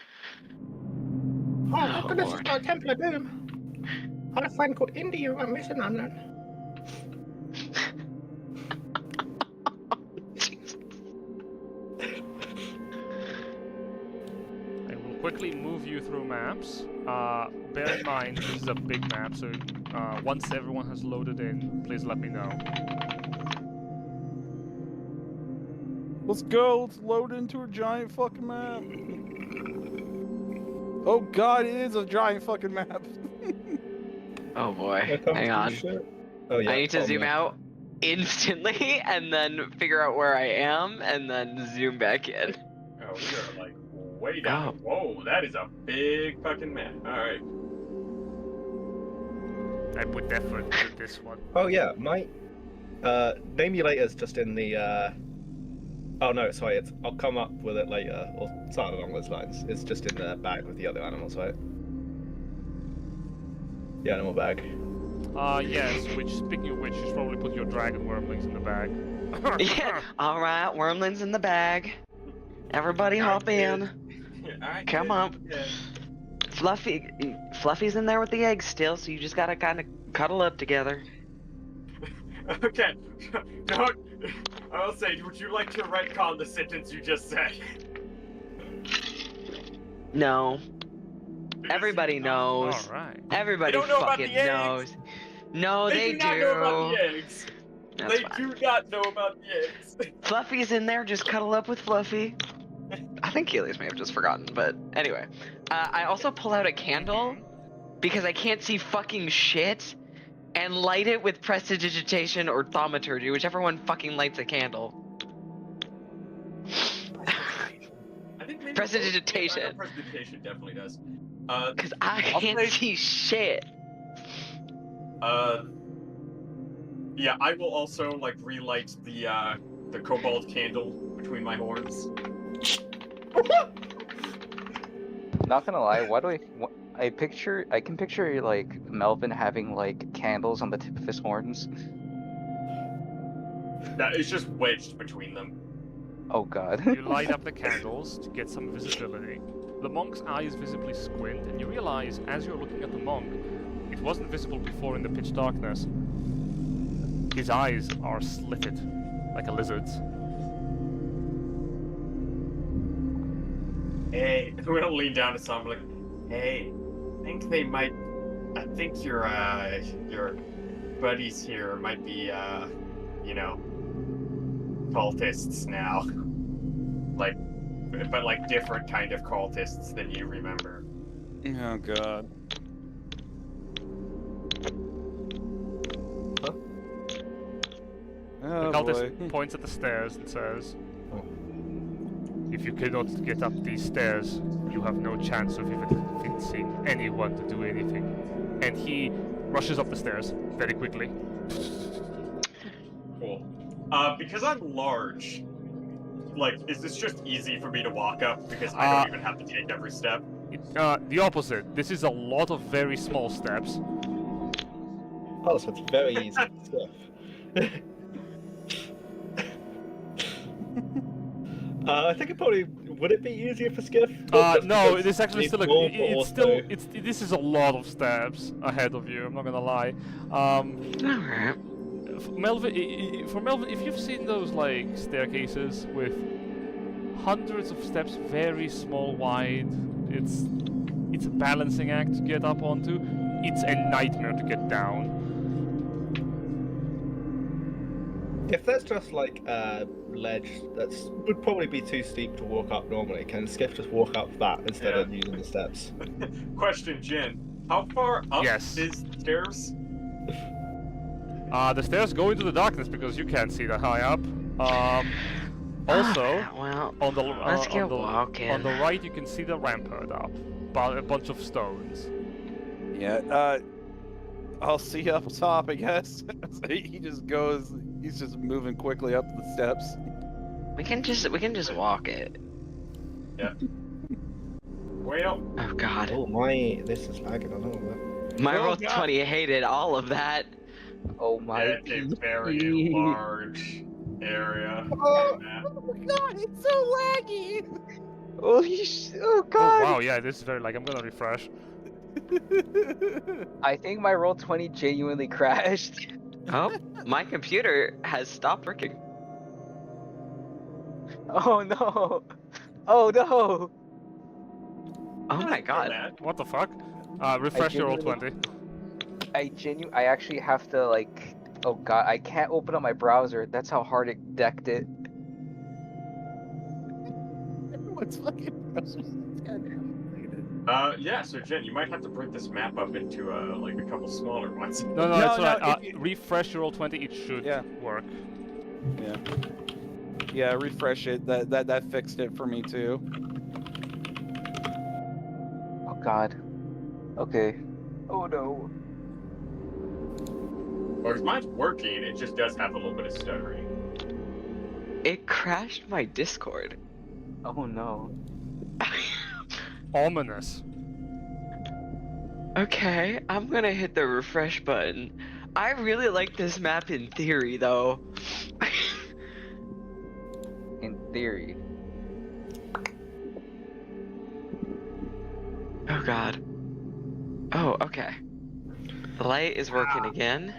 look at this, it's got a Temple of Doom. I had a friend called Indy who went missing unknown. I will quickly move you through maps. Bear in mind, this is a big map, so once everyone has loaded in, please let me know. Let's go. Let's load into a giant fucking map. Oh god, it is a giant fucking map. Oh boy, hang on. Oh, yeah. I need to zoom out instantly and then figure out where I am and then zoom back in. Oh, we are like way down. Whoa, that is a big fucking map. Alright. I would definitely do this one. Oh yeah, my namulator's just in the oh no, sorry, I'll come up with it later, or something along those lines. It's just in the bag with the other animals, right? The animal bag. Yes, speaking of which, you should probably put your dragon wormlings in the bag. Yeah, alright, wormlings in the bag. Everybody hop in. Alright, Come on. Yeah. Fluffy's in there with the eggs still, so you just gotta kind of cuddle up together. Okay. Don't. I'll say, would you like to retcon the sentence you just said? No. Everybody knows. Alright. Everybody They don't know about fucking the eggs. knows. No, they do not know about the eggs. That's They fine. do not know about the eggs. Fluffy's in there, just cuddle up with Fluffy. I think Helius may have just forgotten, but anyway. I also pull out a candle because I can't see fucking shit and light it with prestidigitation or thaumaturgy, whichever one fucking lights a candle. I think maybe Prestidigitation. I know Prestidigitation definitely does. Because I I'll can't say- see shit. Yeah, I will also like relight the cobalt candle between my horns. Not gonna lie, why do I can picture like Melvin having like candles on the tip of his horns. No, it's just wedged between them. Oh god. You light up the candles to get some visibility. The monk's eyes visibly squint, and you realize as you're looking at the monk, it wasn't visible before in the pitch darkness. His eyes are slitted, like a lizard's. Hey, I'm gonna lean down to someone like, hey, I think your buddies here might be, cultists now. But like different kind of cultists than you remember. Oh god. The Oh cultist boy. points at the stairs and says, "If you cannot get up these stairs, you have no chance of even convincing anyone to do anything." And he rushes up the stairs very quickly. Cool. Because I'm large, like, is this just easy for me to walk up? Because I don't even have to take every step. The opposite. This is a lot of very small steps. Oh, so it's very easy stuff. I think it probably would it be easier for Sk'iff? No, it's actually still more, this is a lot of steps ahead of you. I'm not gonna lie. Alright. Melvin, for Melvin, if you've seen those like staircases with hundreds of steps, very small, wide, it's a balancing act to get up onto. It's a nightmare to get down. If there's just like a ledge that's would probably be too steep to walk up normally, can Sk'iff just walk up that instead of using the steps? Question, Jin. How far up Yes. is the stairs? The stairs go into the darkness because you can't see that high up. Also, well, on the let's get walking. on the right you can see the rampart up, a bunch of stones. Yeah, I'll see you up top, I guess. He just goes, he's just moving quickly up the steps. We can just walk it. Yeah. Well, Oh god. Oh my, this is lagging a little bit. My Oh, roll God. 20 hated all of that. Oh my. it's a very large area. Oh my god, it's so laggy! Oh, oh Oh god! wow, yeah, this is very like, I'm gonna refresh. I think my roll 20 genuinely crashed. Oh, my computer has stopped working. Oh no! Oh no! Oh my god. What the fuck? Refresh your roll 20. I actually have to like, oh god, I can't open up my browser. That's how hard it decked it. What's fucking Yeah, so Jen, you might have to break this map up into like a couple smaller ones. No, No, it's no, right. if you- Refresh your roll 20, it should Yeah. work. Yeah. Yeah, refresh it. That fixed it for me too. Oh god. Okay. Oh no. Or mine's working, it just does have a little bit of stuttering. It crashed my Discord. Oh no. Ominous. Okay, I'm gonna hit the refresh button. I really like this map in theory, though. In theory. Oh god. Oh, okay. The light is working again.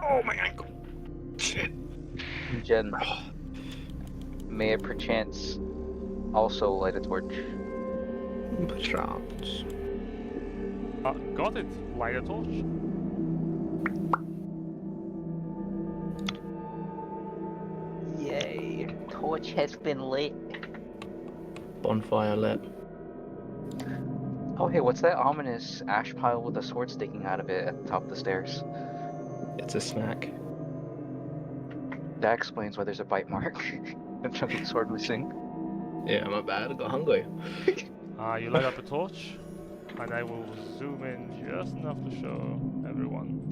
Oh my ankle. Shit. Jen, may it perchance also light a torch? Perchance. Got it. Light a torch. Yay! Torch has been lit. Bonfire lit. Oh hey, what's that ominous ash pile with a sword sticking out of it at the top of the stairs? It's a snack. That explains why there's a bite mark. A chunk of the sword missing. Yeah, my bad. I got hungry. You light up a torch, and I will zoom in just enough to show everyone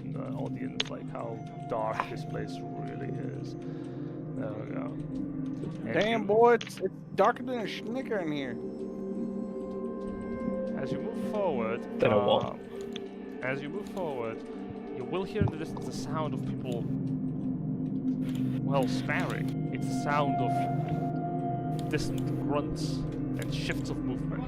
in the audience like how dark this place really is. There we go. And Damn, you- boy, it's darker than a snicker in here. As you move forward, Then a what? as you move forward, you will hear in the distance the sound of people, well, sparring. It's the sound of distant grunts and shifts of movement.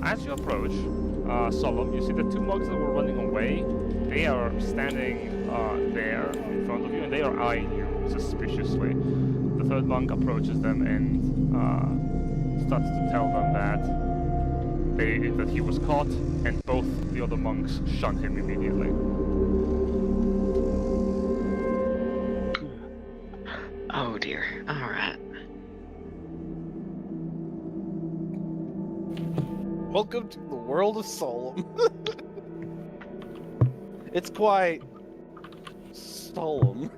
As you approach Solum, you see the two monks that were running away. They are standing there in front of you, and they are eyeing you suspiciously. The third monk approaches them and starts to tell them that he was caught, and both the other monks shun him immediately. Oh dear. Alright. Welcome to the world of Solum. It's quite solemn.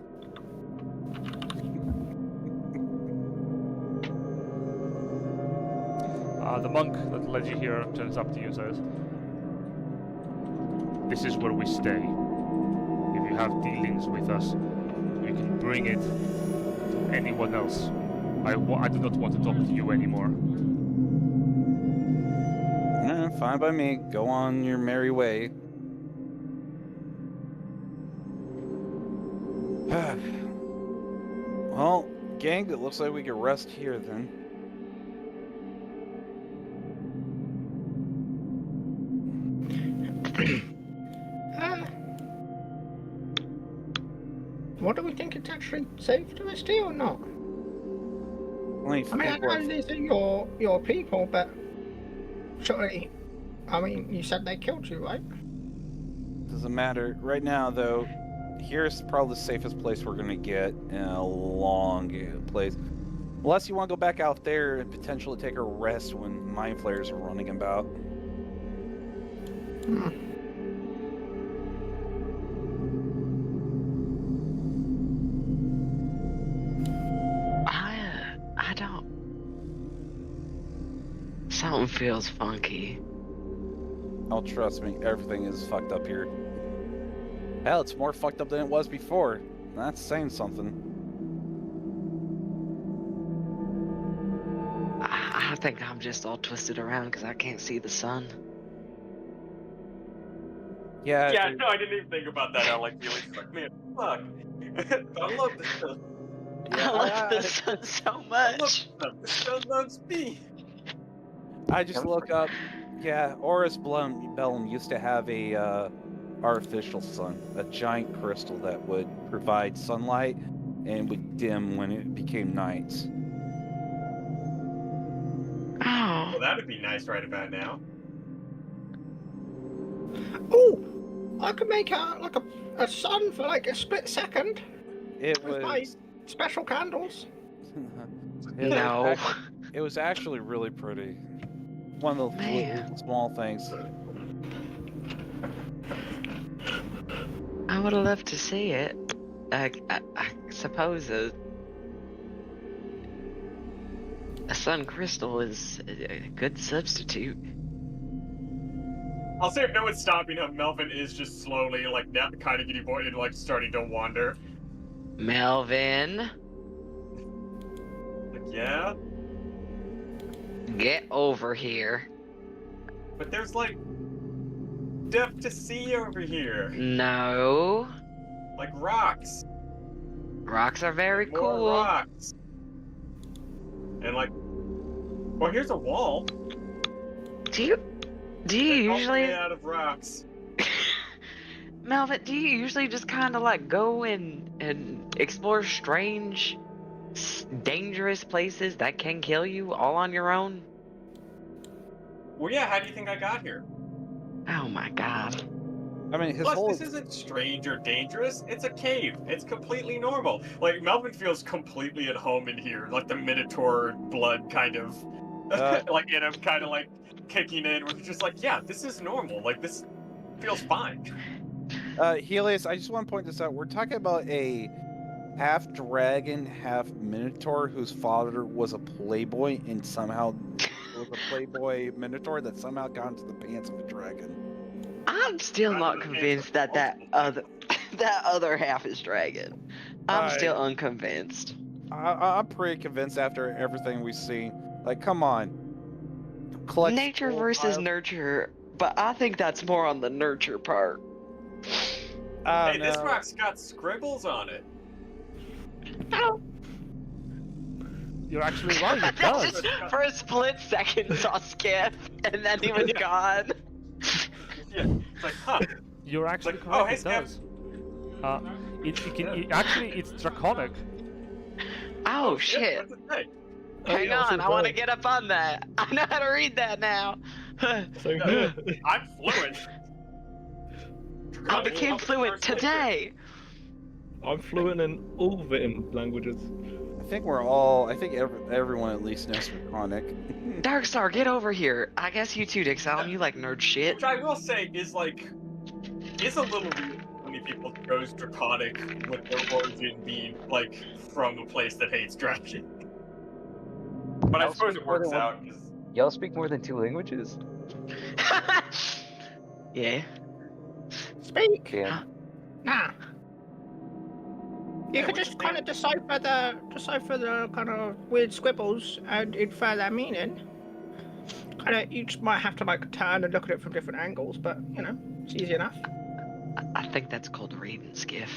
The monk that led you here turns up to you and says, "This is where we stay. If you have dealings with us, you can bring it to anyone else. I do not want to talk to you anymore." Fine by me. Go on your merry way. Well, gang, it looks like we can rest here then. What do we think? It's actually safe to stay or not? I mean, I know these are your people, but surely, I mean, you said they killed you, right? Doesn't matter. Right now, though, here's probably the safest place we're gonna get in a long place. Unless you want to go back out there and potentially take a rest when mind flayers are running about. I don't. Something feels funky. Oh, trust me, everything is fucked up here. Hell, it's more fucked up than it was before. That's saying something. I think I'm just all twisted around because I can't see the sun. Yeah. Yeah, no, I didn't even think about that. I like feeling like, man, fuck. I love this stuff. I love the sun so much. The sun loves me. I just look up. Yeah, Horus Bellum used to have a artificial sun, a giant crystal that would provide sunlight and would dim when it became night. Oh. Well, that'd be nice right about now. Oh, I could make a sun for like a split second It with my was. special candles. No. It was actually really pretty. One of the little small things. I would have loved to see it. I suppose a sun crystal is a good substitute. I'll say if no one's stopping him, Melvin is just slowly, like, now kind of getting bored and, like, starting to wander. Melvin, Like, yeah? get over here. But there's, like, stuff to see over here. No. Like rocks. Rocks are very More cool. rocks. And, like, well, here's a wall. Do you That's all usually, made out of rocks. Melvin, do you usually just kind of like go and explore strange, dangerous places that can kill you all on your own? Well, yeah, how do you think I got here? Oh my god. I mean, his Plus, whole. this isn't strange or dangerous. It's a cave. It's completely normal. Like, Melvin feels completely at home in here. Like, the Minotaur blood kind of, like, in him, kind of, like, kicking in. Where he's just like, yeah, this is normal. Like, this feels fine. Helius, I just want to point this out. We're talking about a half dragon, half Minotaur whose father was a playboy and somehow was a playboy Minotaur that somehow got into the pants of a dragon. I'm still not convinced that other half is dragon. I'm still unconvinced. I'm pretty convinced after everything we've seen. Like, come on. Collect Nature full versus pile- nurture, but I think that's more on the nurture part. Hey, no. this rock's got scribbles on it. Oh. You're actually right, it does. Just for a split second saw Sk'iff, and then he was gone. Yeah, it's like, huh. You're actually Like, correct, oh, hey, it does. Actually, it's draconic. Oh shit. What's it say? Hang on, I want to get up on that. I know how to read that now. I'm fluent. I became fluent today. I'm fluent in all the languages. I think everyone at least knows Draconic. Darkstar, get over here. I guess you too, Dixon. You like nerd shit. Which I will say is like, is a little weird when many people chose Draconic with their origin being like from a place that hates dragon. But I suppose it works out because Y'all speak more than 2 languages? Yeah. Speak. Damn. Nah. You Yeah, could what's just the kind of decipher the kind of weird scribbles and infer their meaning. Kind of each might have to like turn and look at it from different angles, but you know, it's easy enough. I think that's called reading, Sk'iff.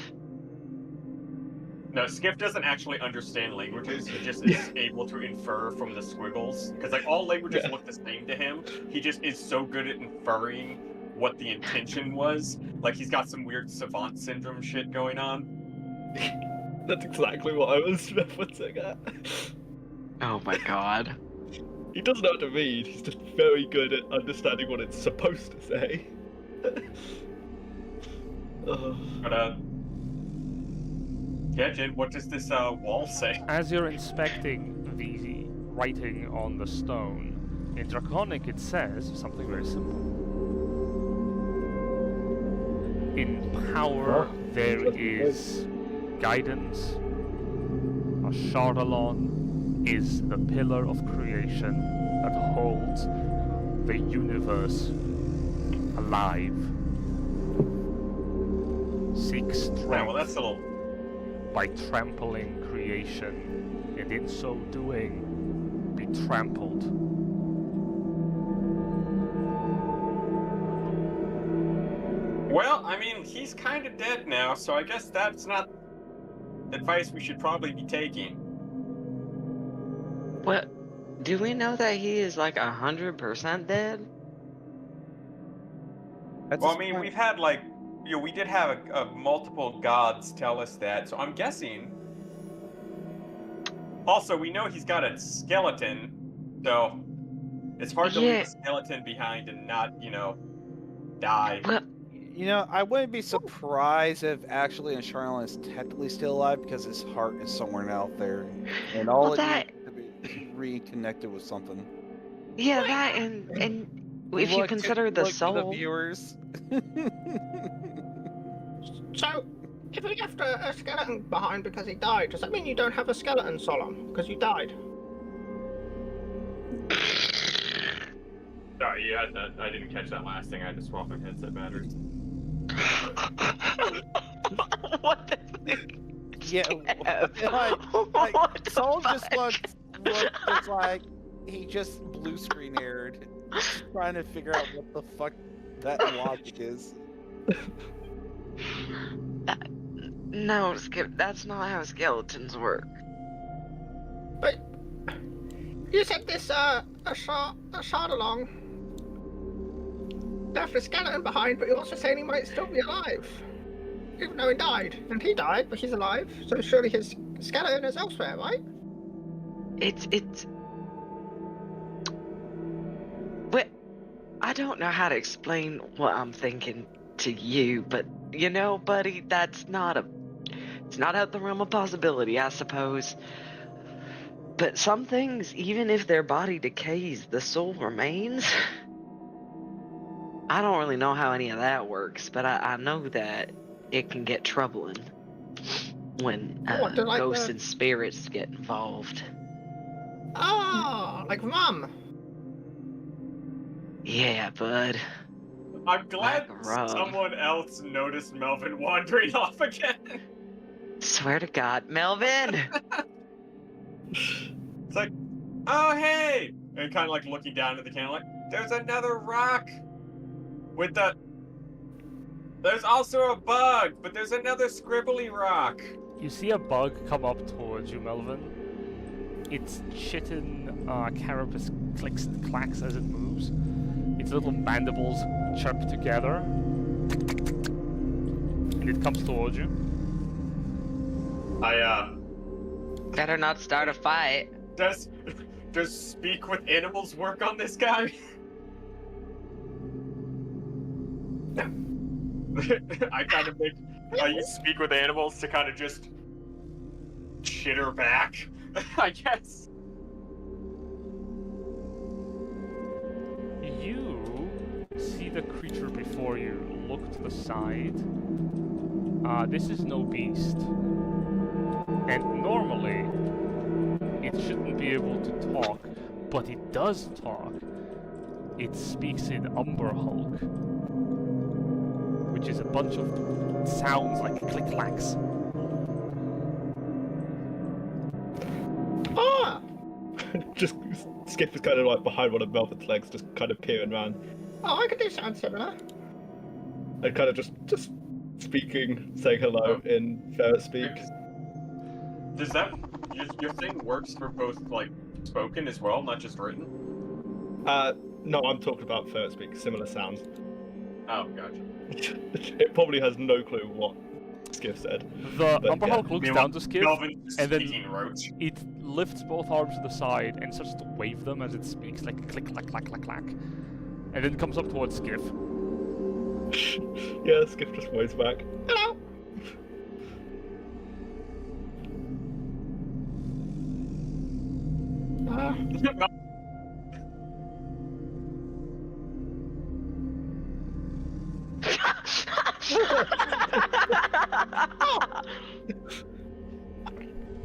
No, Sk'iff doesn't actually understand languages. He just is able to infer from the squiggles. Because like all languages look the same to him. He just is so good at inferring what the intention was. Like he's got some weird savant syndrome shit going on. That's exactly what I was referencing at. Oh my god. He doesn't know how to read, he's just very good at understanding what it's supposed to say. But yeah, Jin, what does this wall say? As you're inspecting the writing on the stone, in Draconic it says something very simple. In power there is guidance. A Chardalon is the pillar of creation that holds the universe alive. Seek strength Yeah, well, that's a little. by trampling creation, and in so doing, be trampled. Well, I mean, he's kind of dead now, so I guess that's not advice we should probably be taking. What? Do we know that he is like 100% dead? That's Well, his I mean, point. we've had like, we did have multiple gods tell us that, so I'm guessing. Also, we know he's got a skeleton, so it's hard to leave Yeah. a skeleton behind and not, die. Well, You know, I wouldn't be surprised if actually Charlene is technically still alive because his heart is somewhere out there, and all Well, it that- needs to be reconnected with something. yeah, that and if you Look to- consider the look to soul. the viewers. So, if we left a skeleton behind because he died, does that mean you don't have a skeleton, Solum? Because you died? Sorry, you had that. I didn't catch that last thing. I had to swap my headset batteries. What the Yeah, Sk'iff? like What the Soul just fuck? looked just like he just blue screen aired, just trying to figure out what the fuck that logic is. No, Skip, that's not how skeletons work. But you said this a Chardalon left a skeleton behind, but you're also saying he might still be alive, even though he died. And he died, but he's alive. So surely his skeleton is elsewhere, right? It's. Well, I don't know how to explain what I'm thinking to you, but you know, buddy, it's not out the realm of possibility, I suppose. But some things, even if their body decays, the soul remains. I don't really know how any of that works, but I know that it can get troubling when What, like ghosts the- and spirits get involved. Ah, like Mum. Yeah, bud. I'm glad Like a rug. someone else noticed Melvin wandering off again. Swear to God, Melvin! It's like, oh hey, and kind of like looking down at the camera, like, there's another rock. There's also a bug, but there's another scribbly rock. You see a bug come up towards you, Melvin. Its chitin carapace clicks and clacks as it moves. Its little mandibles chirp together. And it comes towards you. Better not start a fight. Does speak with animals work on this guy? I kind of make you speak with animals to kind of just chitter back, I guess. You see the creature before you. Look to the side. This is no beast. And normally, it shouldn't be able to talk, but it does talk. It speaks in Umberhulk, which is a bunch of sounds like click-clacks. Ah! Just Sk'iff is kind of like behind one of Melvin's legs, just kind of peering around. Oh, I can do something similar. And kind of just speaking, saying hello in ferret speak. Does that your thing works for both like spoken as well, not just written? No, I'm talking about ferret speak, similar sounds. Oh, gotcha. It probably has no clue what Sk'iff said. The But, Umberhulk looks down to Sk'iff, Melvin's and then speaking roach. it lifts both arms to the side and starts to wave them as it speaks, like click, clack, clack, clack, clack. And then comes up towards Sk'iff. Yeah, Sk'iff just waves back. Hello!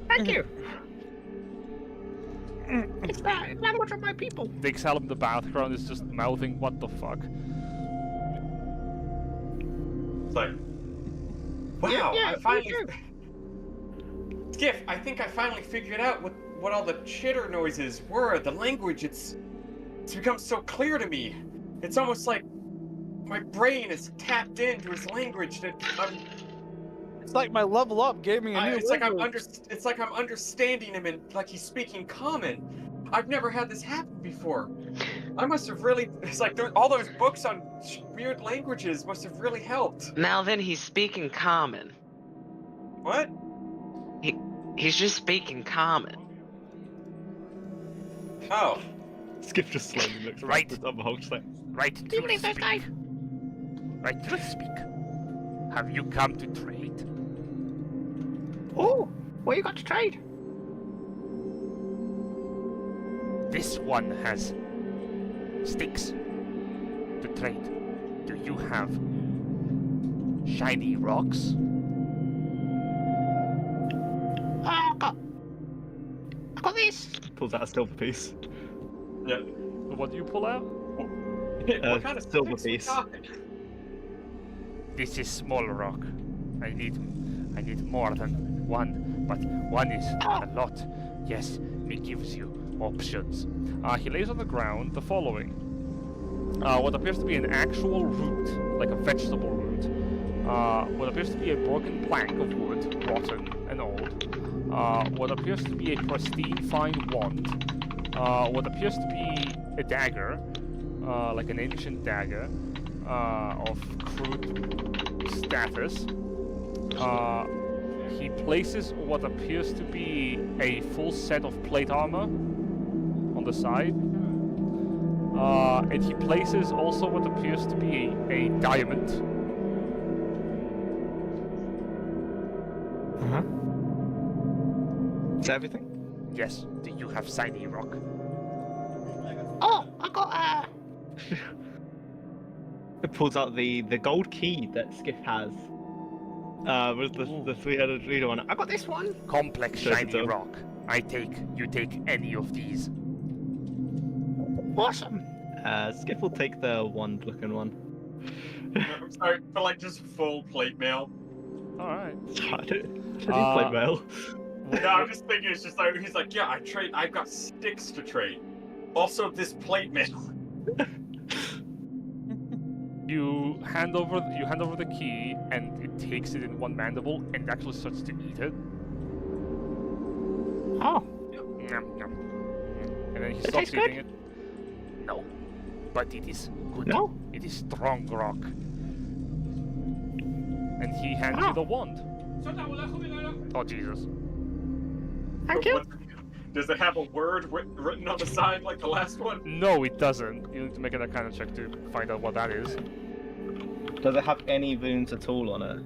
Thank you. It's the language of my people. The Exhalum in the background is just mouthing, what the fuck? It's like, wow, Yeah, I finally. me too. Sk'iff, I think I finally figured out what all the chitter noises were. The language, it's become so clear to me. It's almost like my brain is tapped into his language that I'm. It's like my level up gave me a new It's like I'm understanding him and like he's speaking common. I've never had this happen before. I must have really. It's like all those books on weird languages must have really helped. Melvin, he's speaking common. What? He's just speaking common. Oh. Sk'iff just slowly looks Right. at the Umberhulk, just like, Right to Do you believe those speak. guys? Right to speak. Have you come to trade? oh, what you got to trade? This one has sticks to trade. Do you have shiny rocks? I got this. Pulls out a silver piece. Yeah. What do you pull out? What kind of silver sticks we piece. talking? This is small rock. I need more than one, but one is a lot. Yes, it gives you options. He lays on the ground the following. What appears to be an actual root, like a vegetable root. What appears to be a broken plank of wood, rotten and old. What appears to be a pristine fine wand. What appears to be a dagger, like an ancient dagger, of crude status. He places what appears to be a full set of plate armor on the side. And he places also what appears to be a diamond. Is that everything? Yes, do you have shiny rock? Oh, I got It pulls out the gold key that Sk'iff has. With the three-headed leader on it. I got this one. Complex Shows it shiny to him. rock. You take any of these. Awesome. Sk'iff will take the wand-looking one. I'm sorry, for like just full plate mail. Alright. I didn't play mail. No, I'm just thinking it's just like he's like, yeah, I've got sticks to trade. Also this plate mail. You hand over the key, and it takes it in one mandible and actually starts to eat it. Oh. Nom, nom. And then he It stops tastes good? eating it. No, but it is good. No? It is strong rock. And he hands you Ah. the wand. Oh Jesus! Thank you. Does it have a word written on the side like the last one? No, it doesn't. You need to make an Arcana check to find out what that is. Does it have any wounds at all on it?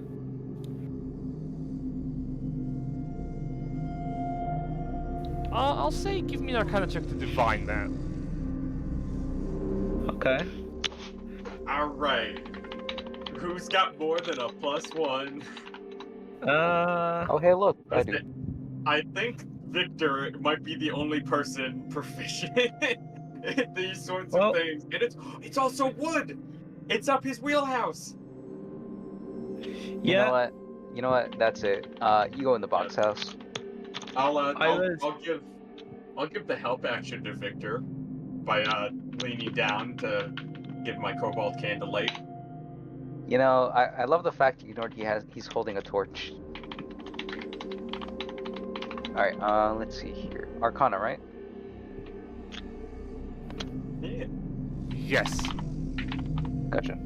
I'll say give me an Arcana check to divine that. Okay. Alright. Who's got more than a +1? Oh, hey, look, I do. I think Victor might be the only person proficient in these sorts of things, and it's also wood. It's up his wheelhouse. You know what? That's it. You go in the box house. I'll give the help action to Victor by leaning down to give my cobalt candle light. You know, I love the fact that you know he's holding a torch. Alright, let's see here. Arcana, right? Yeah. Yes. Gotcha.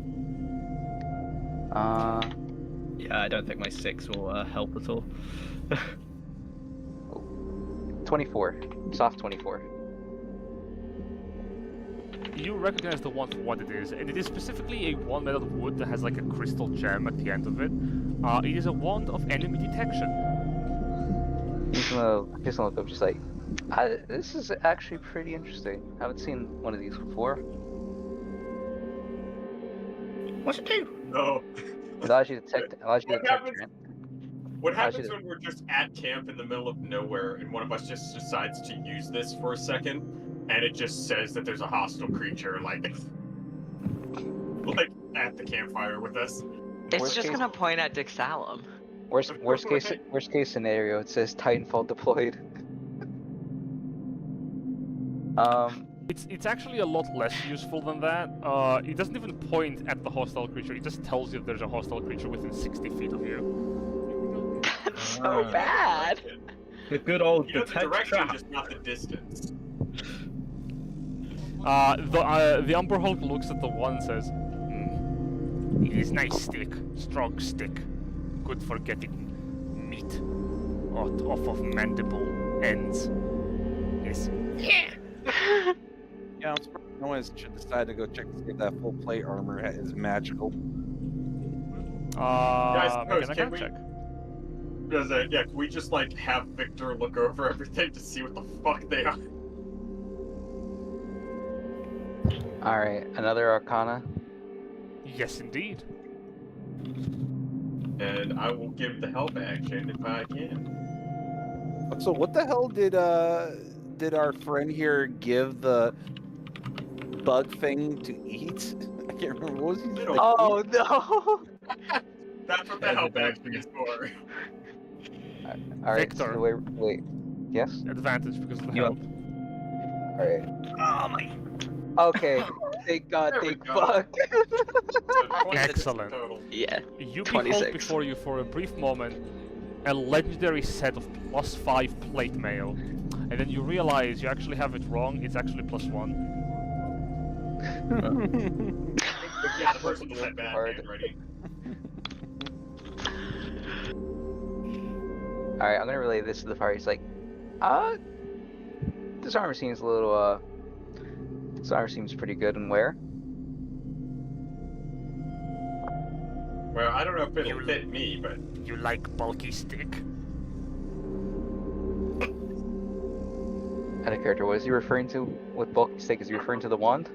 Yeah, I don't think my 6 will help at all. 24. Soft 24. You recognize the one for what it is, and it is specifically a wand made out of wood that has like a crystal gem at the end of it. It is a wand of enemy detection. He's gonna look up just like, this is actually pretty interesting. I haven't seen one of these before. What's it do? No. It allows you to detect. What happens when we're just at camp in the middle of nowhere and one of us just decides to use this for a second, and it just says that there's a hostile creature like at the campfire with us? It's just gonna point at Dixalum. Worst case scenario, it says Titanfall deployed. It's actually a lot less useful than that. It doesn't even point at the hostile creature. It just tells you if there's a hostile creature within 60 feet of you. That's so bad. The good old The detect direction, trap. just not the distance. The Umber Hulk looks at the one and says, "It is nice stick, strong stick, good for getting meat off of mandible ends." Yes. Yeah, I'm surprised no one should decide to go check to see if that full plate armor is magical. Can I can we- check? Can we just like have Victor look over everything to see what the fuck they are? Alright, another Arcana. Yes, indeed. And I will give the help action if I can. So what the hell did our friend here give the bug thing to eat? I can't remember. What was he doing? Oh no! That's what the help action is for. Alright, Victor. so wait. Yes? Advantage because of the You help. Alright. Oh my. Okay. Thank God, There we thank go. fuck. So 26 Excellent. total. Yeah. You 26. behold before you for a brief moment a legendary set of +5 plate mail, and then you realize you actually have it wrong. It's actually +1. Yeah, the person with that bad Hard. handwriting. Alright, I'm gonna relay this to the party. It's like, this armor seems a little, this armor seems pretty good and wear. Well, I don't know if it'll fit me, but You like bulky stick? Out of character, what is he referring to with bulky stick? Is he referring to the wand?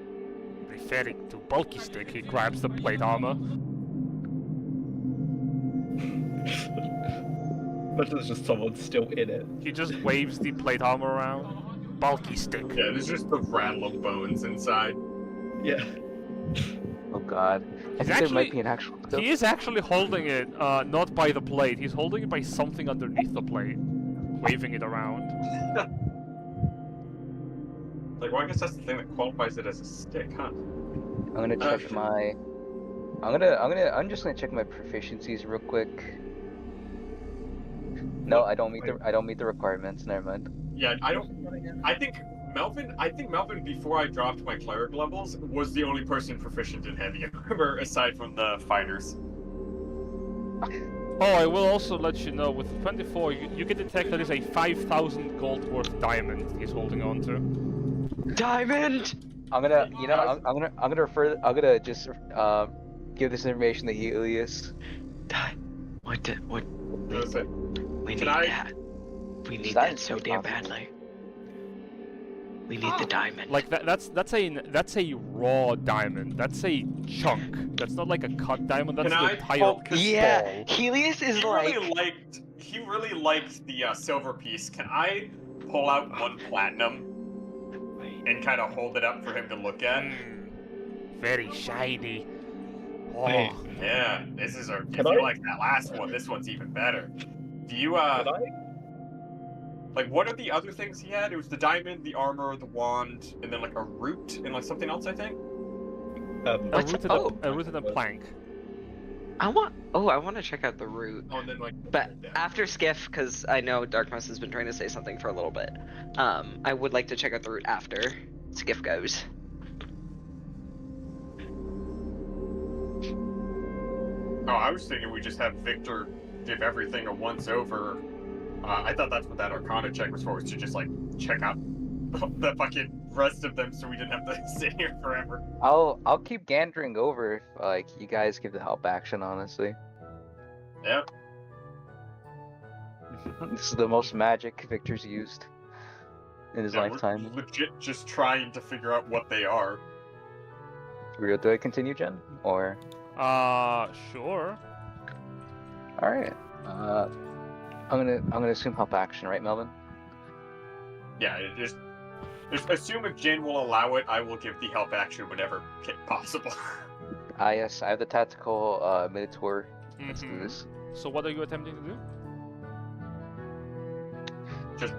Referring to bulky stick, he grabs the plate armor. But there's just someone still in it. He just waves the plate armor around. Bulky stick. yeah, there's just the rattle of bones inside. Yeah. Oh God. I think there might be an actual. He is actually holding it, not by the plate. He's holding it by something underneath the plate, waving it around. Like, well, I guess that's the thing that qualifies it as a stick, huh? I'm gonna check my. I'm just gonna check my proficiencies real quick. No, I don't meet the requirements. Never mind. Yeah, I think Melvin, before I dropped my cleric levels, was the only person proficient in heavy armor aside from the fighters. Oh, I will also let you know, with 24, you can detect that is a 5,000 gold worth diamond he's holding on to. Diamond! I'm gonna just give this information to Helius. What? That's it. We need Can I- that. We need That that is so so damn possible. badly. We need the diamond. Like that's a raw diamond. That's a chunk. That's not like a cut diamond. That's Can the I entire poke- Yeah, ball. Helius is He like. really liked he really liked the silver piece. Can I pull out 1 platinum and kind of hold it up for him to look at? Very shiny. Oh, Wait. Yeah, this is if Can you I? like that last one, this one's even better. Do you Could I? like what are the other things he had? It was the diamond, the armor, the wand, and then like a root and like something else, I think. a What's- root and a plank. I want to check out the route. Oh, and then like. But after Sk'iff, because I know Darkmouse has been trying to say something for a little bit, I would like to check out the route after Sk'iff goes. Oh, I was thinking we just have Victor give everything a once over. I thought that's what that Arcana check was for, was to just like check out the fucking rest of them, so we didn't have to sit here forever. I'll keep gandering over if like you guys give the help action. Honestly, Yep. this is the most magic Victor's used in his Yeah, lifetime. We're legit just trying to figure out what they are. Do I continue, Jen? Or Sure. all right. I'm gonna assume help action, right, Melvin? Yeah, just assume if Jen will allow it, I will give the help action whenever possible. Yes, I have the tactical Minotaur. Let's do Mhm. this. So what are you attempting to do? Just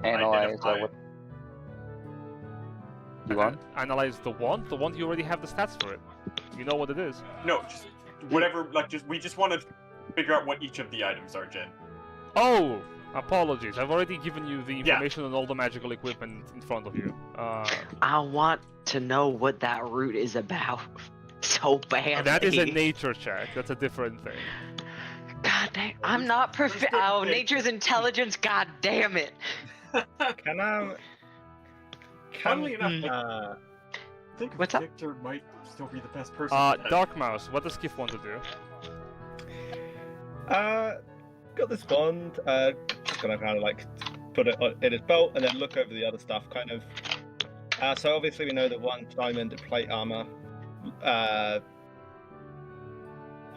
Analyze Identify. what you want. Analyze the wand. The wand, you already have the stats for it. You know what it is. no, just whatever. Like, we just want to figure out what each of the items are, Jen. Oh, apologies. I've already given you the Yeah. information on all the magical equipment in front of you. I want to know what that route is about so badly. That is a nature check. That's a different thing. God dang, I'm not perfect. Where's the Oh, thing? nature's intelligence. God damn it. Can I? Funnily enough, uh, I think What's up? Victor might still be the best person. for that. Darkmouse, what does Sk'iff want to do? got this bond. Just gonna kind of like put it in his belt and then look over the other stuff. Kind of. So obviously we know that 1 diamond plate armor.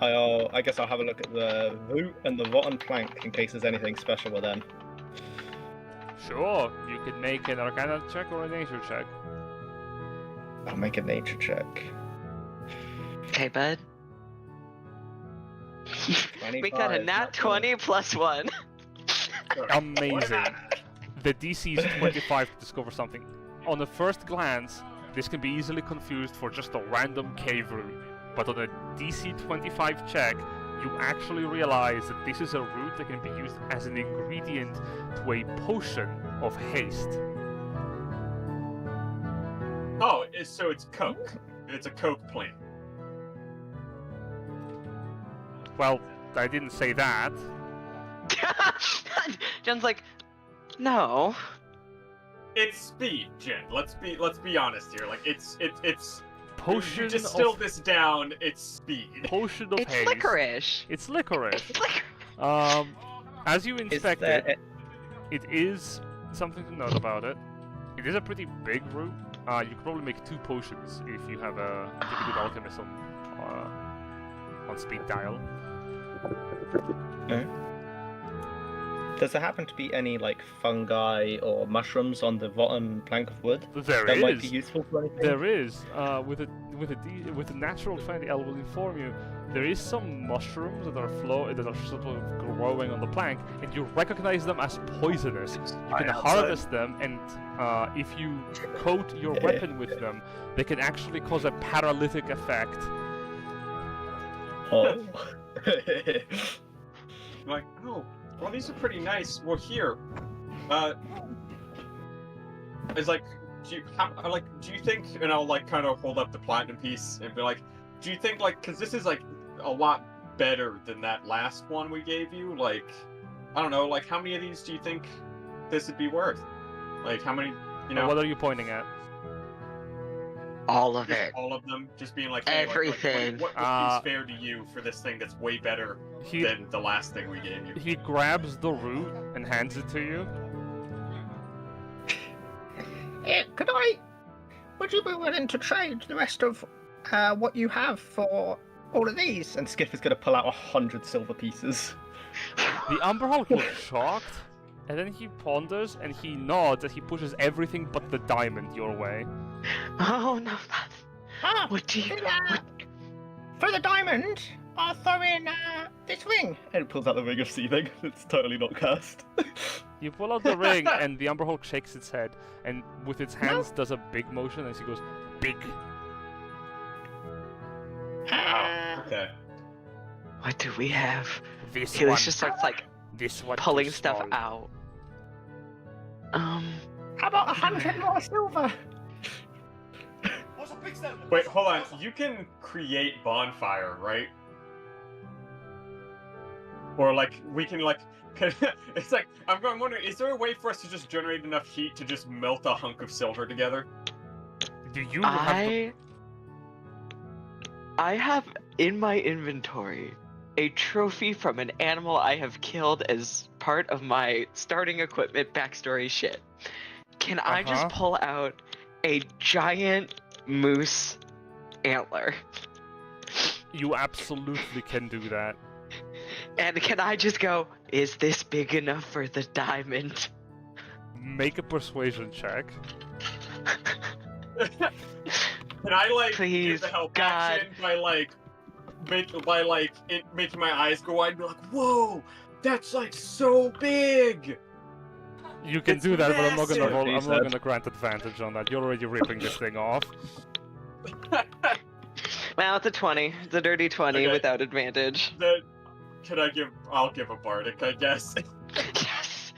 I guess I'll have a look at the root and the rotten plank in case there's anything special with them. Sure, you can make an Arcana check or a nature check. I'll make a nature check. Okay, bud. We got a 25, nat 20 plus 1. Amazing. The DC is 25 to discover something. On the first glance, this can be easily confused for just a random cave route. But on a DC 25 check, you actually realize that this is a root that can be used as an ingredient to a potion of haste. Oh, so it's Coke. It's a Coke plant. Well, I didn't say that. John's like, no. It's speed, Jen. Let's be honest here. Like it's Potion you distill of this down. It's speed. potion of It's haste. licorice. It's licorice. It's licorice. As you Is inspect there it, it is something to note about it. It is a pretty big root. You could probably make 2 potions if you have a pretty good alchemist on speed dial. Does there happen to be any like fungi or mushrooms on the rotten plank of wood There that might be is. useful for anything? There is. With a natural 20, I will inform you. There is some mushrooms that are sort of growing on the plank, and you recognize them as poisonous. You can harvest them, and if you coat your weapon with them, they can actually cause a paralytic effect. Oh. Like, oh, well, these are pretty nice. Well, here, it's like, do you think? And I'll like kind of hold up the platinum piece and be like, do you think like, because this is like a lot better than that last one we gave you? Like, I don't know, like how many of these do you think this would be worth? Like how many? You know, What are you pointing at? All of just it. all of them, just being like, hey, Everything. What is fair to you for this thing that's way better He than the last thing we gave you? he grabs the root and hands it to you. Would you be willing to trade the rest of what you have for all of these? And Sk'iff is going to pull out 100 silver pieces. The Umber Hulk looks shocked, and then he ponders and he nods as he pushes everything but the diamond your way. Oh no! Ah, What do you? for the diamond, I'll throw in this ring. And it pulls out the ring of seething. It's totally not cursed. You pull out the ring, and the Umber Hulk shakes its head, and with its hands does a big motion as he goes, big. Okay. What do we have? This Helius one. just starts like This one. pulling too stuff small. out. How about 100 more silver? Wait, hold on. You can create bonfire, right? Or like we can like. It's like I'm wondering. Is there a way for us to just generate enough heat to just melt a hunk of silver together? Do you have the... I have in my inventory a trophy from an animal I have killed as part of my starting equipment backstory shit. Can I just pull out a giant moose antler? You absolutely can do that. And can I just go, is this big enough for the diamond? Make a persuasion check. Can I like Please, use the help God. action by making my eyes go wide and be like, whoa, that's like so big. You can It's do that, but I'm not gonna massive, roll. he I'm not said. gonna grant advantage on that. You're already ripping this thing off. Well, it's a 20. It's a dirty 20 Okay. without advantage. I'll give a bardic, I guess. Yes!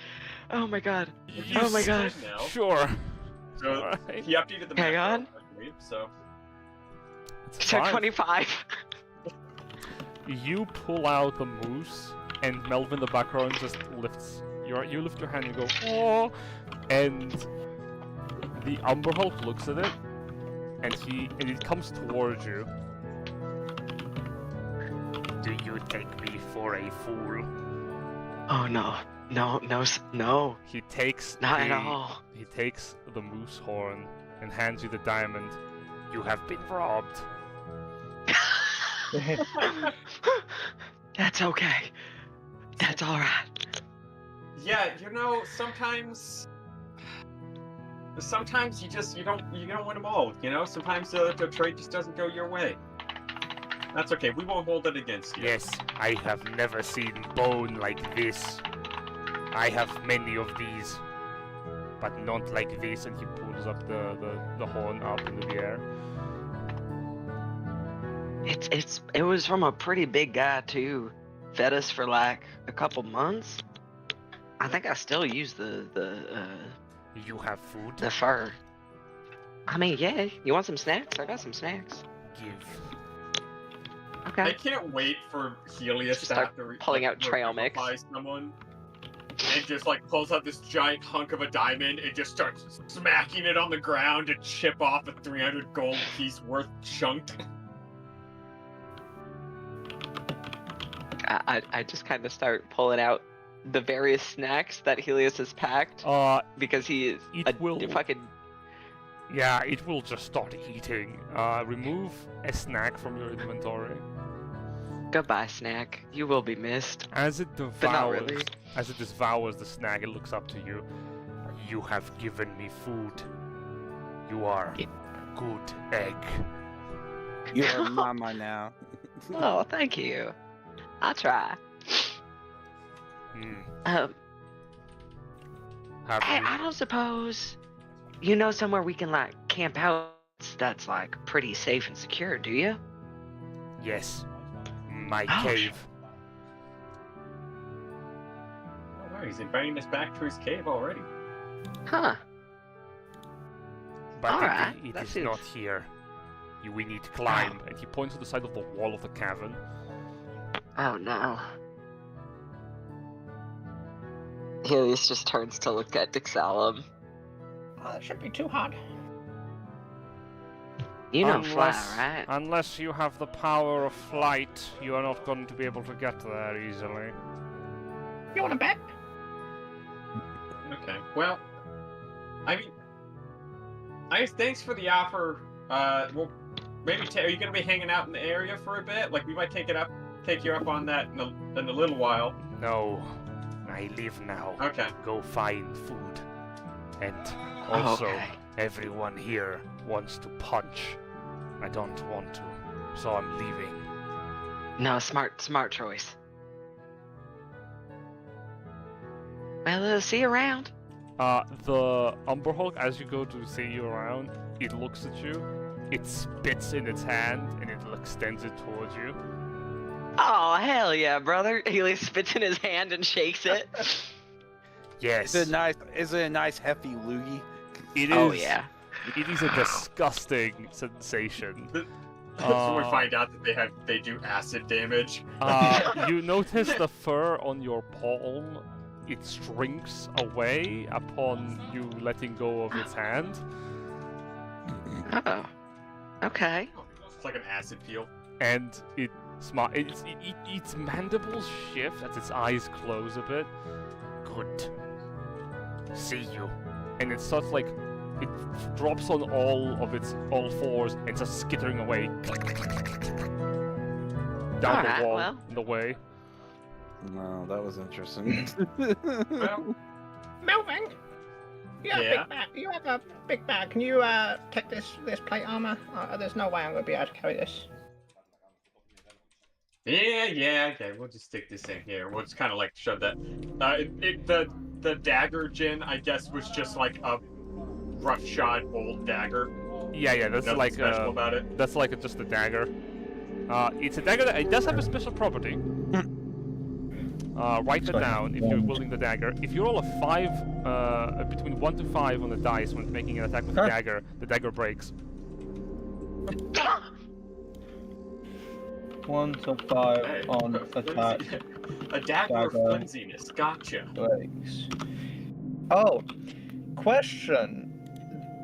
Oh my god. You Oh my God. said now. Sure. So Alright. he updated the Hang macro, on. I believe, so It's So fine. 25. You pull out the moose, and Melvin in the background just lifts you lift your hand and go, oh, and the Umber Hulk looks at it, and it comes towards you. Do you take me for a fool? Oh no. No, no, no. He takes Not at all. He takes the moose horn and hands you the diamond. You have been robbed. That's okay. That's alright. yeah, sometimes you don't win them all, sometimes the trade just doesn't go your way. That's okay, we won't hold it against you. Yes, I have never seen bone like this. I have many of these, but not like this. And he pulls up the horn up into the air. It was from a pretty big guy too. Fed us for like a couple months. I think I still use the You have food? fur. I mean, yeah. You want some snacks? I got some snacks. Give. I Okay. can't wait for Helius Just to start have to pulling out trail mix. revivify someone, and just like pulls out this giant hunk of a diamond and just starts smacking it on the ground to chip off a 300 gold piece worth chunk. I just kind of start pulling out the various snacks that Helius has packed because he is It will. fucking. Yeah, it will just start eating. Remove a snack from your inventory. Goodbye, snack. You will be missed. As it not devours, really. as it devours the snack, it looks up to you. You have given me food. You are Yeah. a good egg. You're mama now. Oh, thank you. I'll try. Hmm. Have Have you? I don't suppose you know somewhere we can like camp out that's like pretty safe and secure, do you? Yes. My Oh, cave. Oh wow, he's inviting us back to his cave already. Huh. But Alright, it that is seems- not here. We need to climb. And he points to the side of the wall of the cavern. Oh no. Helius just turns to look at Dixalum. That shouldn't be too hard. You know fly, right? Unless you have the power of flight, you are not going to be able to get there easily. You want to bet? Okay, well, I mean, thanks for the offer. Well, maybe are you gonna be hanging out in the area for a bit? Like, we might take you up on that in a little while. No, I leave now. Okay. Go find food. And also, Okay. everyone here wants to punch. I don't want to, so I'm leaving. No, smart choice. Well, see you around. The Umberhulk, as you go to see you around, it looks at you, it spits in its hand, and it extends it towards you. Oh, hell yeah, brother. Helius spits in his hand and shakes it. Yes. Is it a nice hefty loogie? It is. Oh, yeah. It is a disgusting sensation. So we find out that they do acid damage. You notice the fur on your palm. It shrinks away upon you letting go of its hand. Oh. Okay. It's like an acid peel. And its mandibles shift as its eyes close a bit. Good. See you. And it starts like it drops on all fours and just skittering away down the wall in the way. No, that was interesting. Well, Melvin, you have, Yeah? you have a big bag. Can you take this plate armor? There's no way I'm going to be able to carry this. yeah, okay. We'll just stick this in here. We'll just kind of like shove that. The dagger gin, I guess, was just like a roughshod old dagger. Yeah, that's Nothing like special about it. that's like just a dagger. It's a dagger that it does have a special property. Write it down if you're wielding the dagger. If you roll a 5, between 1 to 5 on the dice when making an attack with the dagger breaks. 1 to 5 Hey, on attack. A dagger of Dagger. flimsiness. Gotcha. Breaks. Oh, question.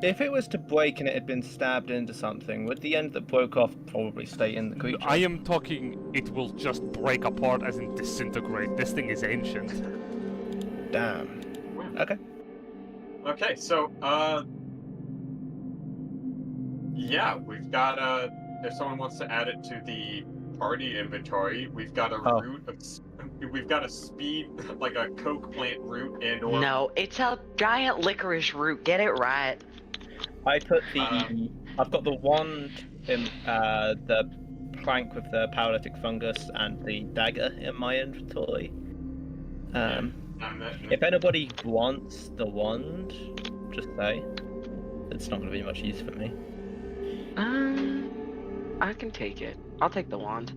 If it was to break and it had been stabbed into something, would the end that broke off probably stay in the creature? I am talking. It will just break apart as in disintegrate. This thing is ancient. Damn. Okay. Okay, so yeah, we've got if someone wants to add it to the party inventory, we've got a root of we've got a speed like a coke plant root and or No, it's a giant licorice root. Get it right. I put the. I've got the wand in the plank with the paralytic fungus and the dagger in my inventory. If anybody wants the wand, just say. It's not going to be much use for me. I can take it. I'll take the wand.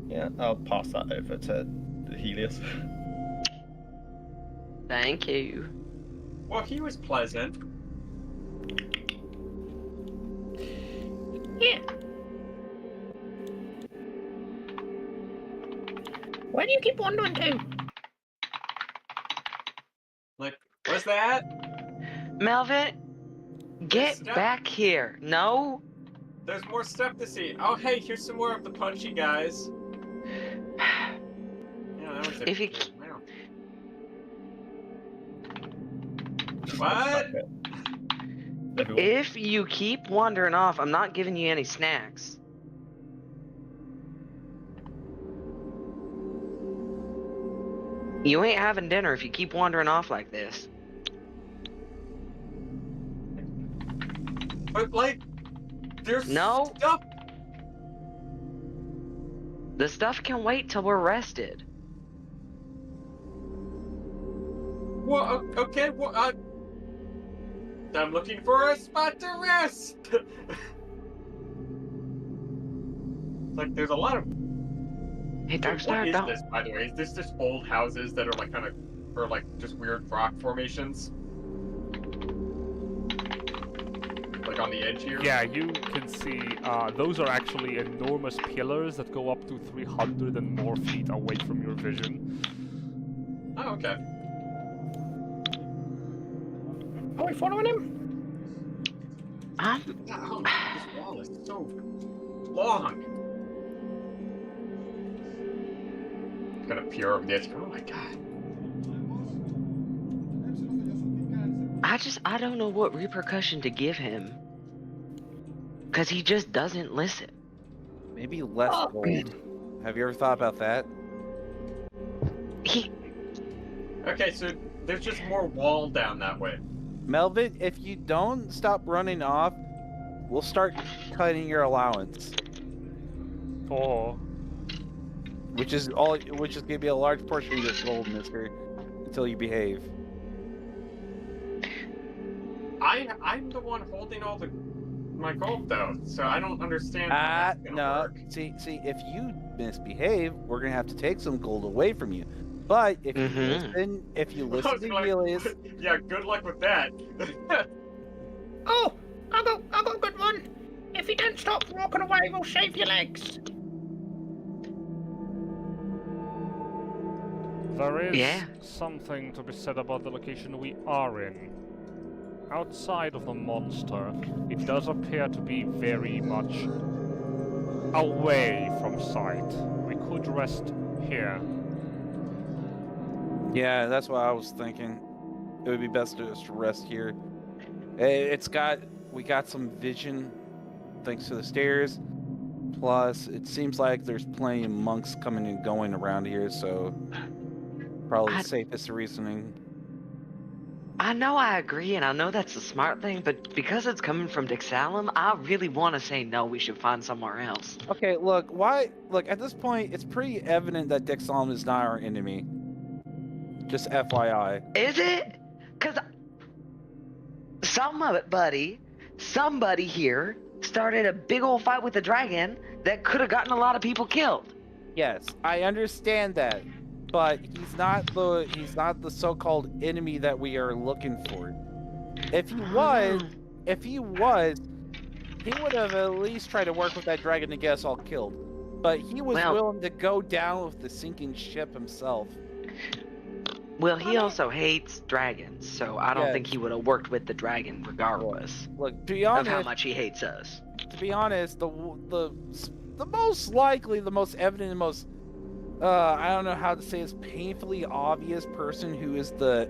Yeah, I'll pass that over to Helius. Thank you. Well, he was pleasant. Yeah. Where do you keep wandering to? Like, what's that? Melvin, get stuff? back here. No? There's more stuff to see. Oh, hey, here's some more of the punchy guys. Yeah, that was If you What? If you keep wandering off, I'm not giving you any snacks. You ain't having dinner if you keep wandering off like this. But like, there's No. stuff. The stuff can wait till we're rested. Well, okay, well, I'm looking for a spot to rest. Like, there's a lot of. Hey, What Darkstar, is don't. this, by the way? Is this just old houses that are like kind of, or like just weird rock formations? Like on the edge here? Yeah, you can see those are actually enormous pillars that go up to 300 and more feet away from your vision. Oh, okay. Are we following him? Oh, this wall is so long. It's gonna peer over the edge. Oh my god. I don't know what repercussion to give him. Cause he just doesn't listen. Maybe less gold. Have you ever thought about that? Okay, so there's just more wall down that way. Melvin, if you don't stop running off, we'll start cutting your allowance, Oh. which is gonna be a large portion of your gold, mister, until you behave. I'm the one holding all my gold though, so I don't understand how that's gonna No. work. See, if you misbehave, we're gonna have to take some gold away from you. But if you listen, I was to like, Helius, yeah, good luck with that. Oh, I got a good one. If you don't stop walking away, we'll shave your legs. There is Yeah. something to be said about the location we are in. Outside of the monster, it does appear to be very much away from sight. We could rest here. yeah, that's what I was thinking. It would be best to just rest here. We got some vision thanks to the stairs. Plus, it seems like there's plenty of monks coming and going around here, so probably the safest reasoning. I know I agree, and I know that's the smart thing, but because it's coming from Dixalum, I really want to say no, we should find somewhere else. Okay, look, at this point, it's pretty evident that Dixalum is not our enemy. Just FYI. Is it? Because somebody here started a big old fight with the dragon that could have gotten a lot of people killed. Yes, I understand that, but he's not the so-called enemy that we are looking for. If he was, he would have at least tried to work with that dragon to get us all killed. But he was willing to go down with the sinking ship himself. Well, he also hates dragons, so I don't think he would have worked with the dragon regardless Look, to be honest, of how much he hates us. To be honest, the most likely, the most evident, the most I don't know how to say this, painfully obvious person who is the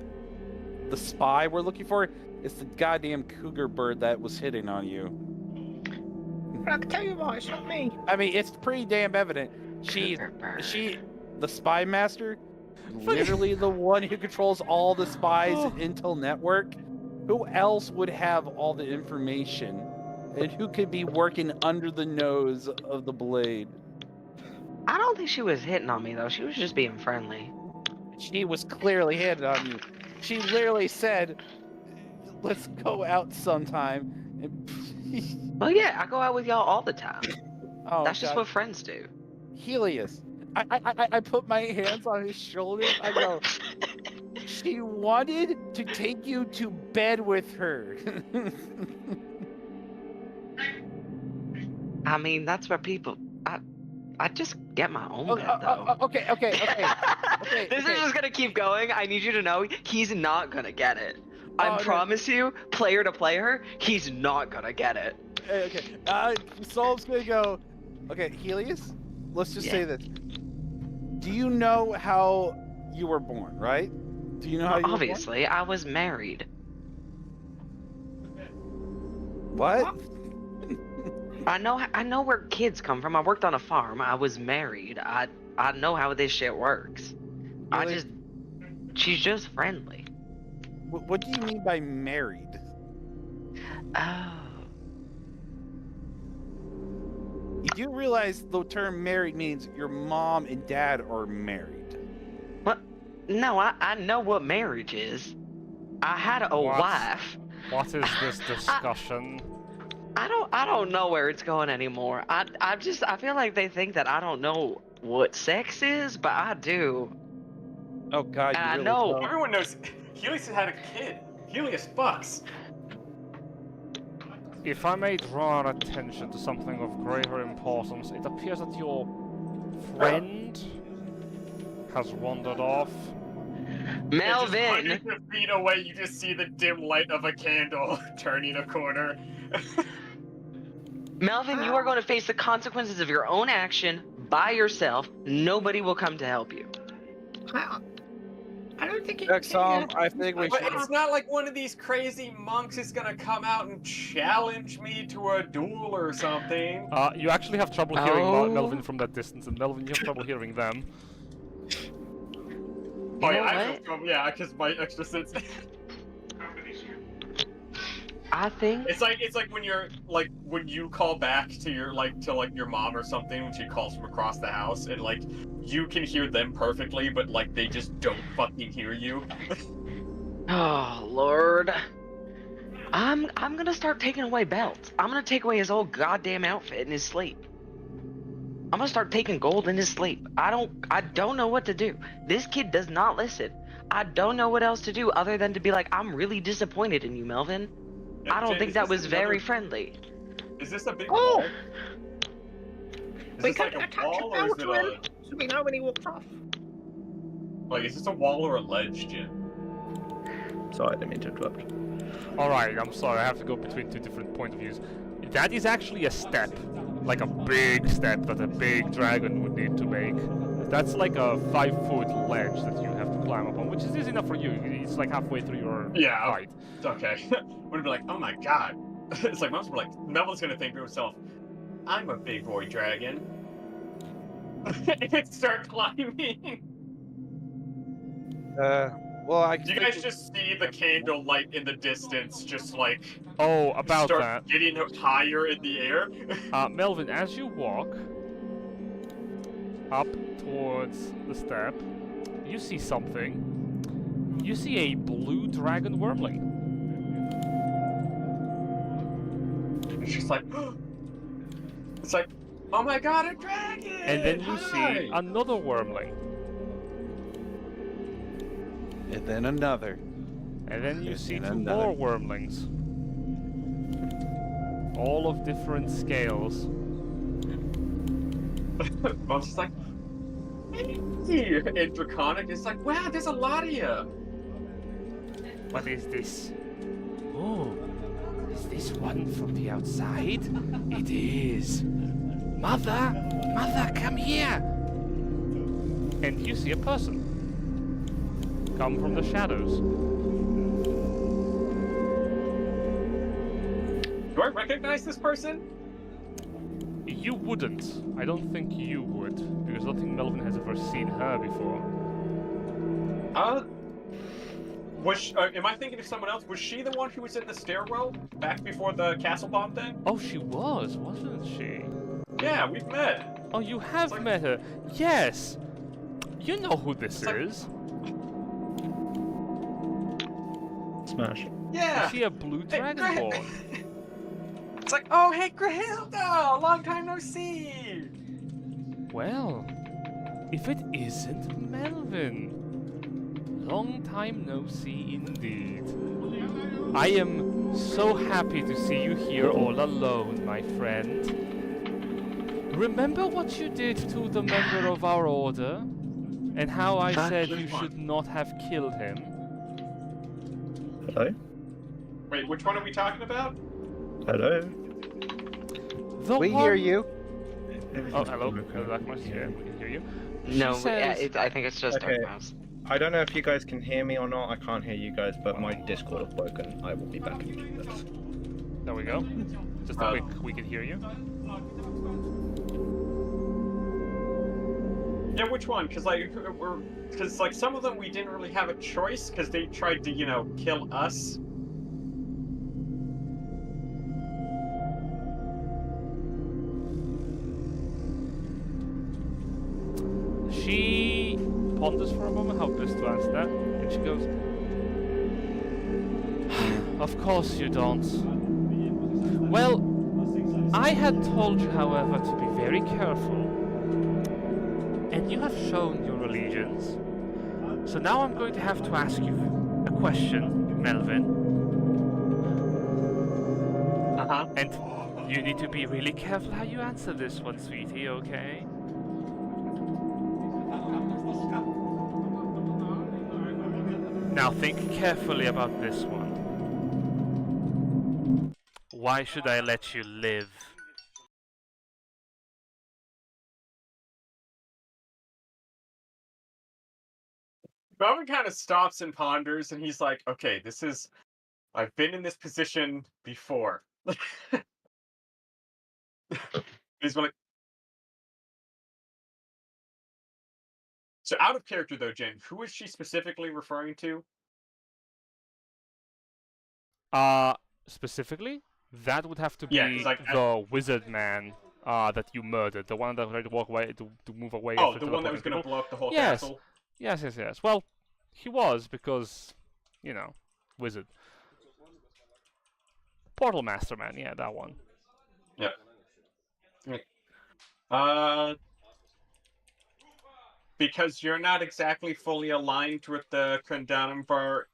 spy we're looking for is the goddamn cougar bird that was hitting on you. But I can tell you why, it's not me. I mean, it's pretty damn evident. The spy master, literally the one who controls all the spies in Intel network. Who else would have all the information? And who could be working under the nose of the blade? I don't think she was hitting on me, though. She was just being friendly. She was clearly hitting on you. She literally said, let's go out sometime. Well, yeah, I go out with y'all all the time. Oh, That's just God. what friends do. Helius. I put my hands on his shoulders. I go, she wanted to take you to bed with her. I mean, that's where people... I just get my own bed, though. Okay. This is just gonna keep going. I need you to know he's not gonna get it. I promise you, player to player, he's not gonna get it. Okay. Solum's gonna go. Okay, Helius. Let's just say this. Do you know how you were born? Right? Do you know how you Obviously, were born? I was married. What? I know where kids come from. I worked on a farm. I was married. I know how this shit works. Really? She's just friendly. What do you mean by married? Oh. You do realize the term married means your mom and dad are married. What? No, I know what marriage is. I had a wife. What is this discussion? I don't know where it's going anymore. I feel like they think that I don't know what sex is, but I do. Oh God, And you I really know. don't. Everyone knows Helius had a kid. Helius fucks. If I may draw our attention to something of greater importance, it appears that your friend has wandered off. Melvin! Hundreds of feet away, you just see the dim light of a candle turning a corner. Melvin, you are going to face the consequences of your own action by yourself. Nobody will come to help you. I don't think it I think we But should. it's not like one of these crazy monks is gonna come out and challenge me to a duel or something. You actually have trouble hearing Oh. Melvin from that distance, and Melvin, you have trouble hearing them. You know I what? know, yeah, because my extra sense. I think It's like when you're like when you call back to your your mom or something when she calls from across the house and like you can hear them perfectly, but like they just don't fucking hear you. oh Lord. I'm gonna start taking away belts. I'm gonna take away his whole goddamn outfit in his sleep. I'm gonna start taking gold in his sleep. I don't know what to do. This kid does not listen. I don't know what else to do other than to be like, I'm really disappointed in you, Melvin. I don't Jay, think is that this was very another- friendly. Is this a big Oh! wall? Is We this like could a attach a wall or bell is it to him, so we know when he walks off. is this a wall or a ledge, Jim? Sorry, I didn't mean to interrupt. Alright, I'm sorry, I have to go between two different point of views. That is actually a step. Like a big step that a big dragon would need to make. That's like a 5-foot ledge that you have to climb up on, which is easy enough for you. It's like halfway through your height. It's okay. Would be like, oh my god. It's like most people are like, Melvin's gonna think to himself, I'm a big boy dragon. And start climbing. Well, I You guys just see the candle light in the distance, just like Oh, about start that. getting higher in the air. Melvin, as you walk up towards the step, you see something. You see a blue dragon wormling. And she's like, it's like, oh my god, a dragon! And then you see another wormling. And then another. And then you And see then two another. more wormlings. All of different scales. Mom's just like, hey! And draconic is like, wow, there's a lot of you. What is this? Oh, is this one from the outside? It is. Mother! Mother, come here! And you see a person come from the shadows. Do I recognize this person? You wouldn't. I don't think you would, because I don't think Melvin has ever seen her before. Am I thinking of someone else? Was she the one who was in the stairwell back before the castle bomb thing? Oh, she was, wasn't she? Yeah, we've met. Oh, you have like- met her. Yes. You know who this like- is. Smash. Yeah. Is she a blue Hey, dragonborn? It's like, oh, hey, Grahilda! Long time no see! Well, if it isn't Melvin. Long time no see indeed. I am so happy to see you here all alone, my friend. Remember what you did to the member of our order? And how I said you should not have killed him? Hello? Wait, which one are we talking about? Hello? The We one... hear you. Oh, hello. Hello, Darkmouse. Yeah, we can hear you. No, says- I think it's just Okay. Darkmouse. I don't know if you guys can hear me or not. I can't hear you guys, but my Discord is broken. I will be back in a few minutes. There we go. Just a quick, we can hear you. Yeah, which one? Because like some of them we didn't really have a choice because they tried to kill us. She ponders for a moment how best to answer that, and she goes, of course you don't. Well, I had told you, however, to be very careful, and you have shown your allegiance. So now I'm going to have to ask you a question, Melvin. Uh-huh. And you need to be really careful how you answer this one, sweetie, okay? Now think carefully about this one. Why should I let you live? Melvin kind of stops and ponders, and he's like, okay, I've been in this position before. He's like, So out of character though, Jen, who is she specifically referring to? Specifically, that would have to Yeah, be 'cause, like, the wizard man that you murdered, the one that tried to walk away to move away. Oh, after the one that was teleporting going to people. blow up the whole Yes. castle? Yes, yes, yes. Well, he was because, you know, wizard. Portal Master Man, yeah, that one. Yeah. Because you're not exactly fully aligned with the Kandanavar,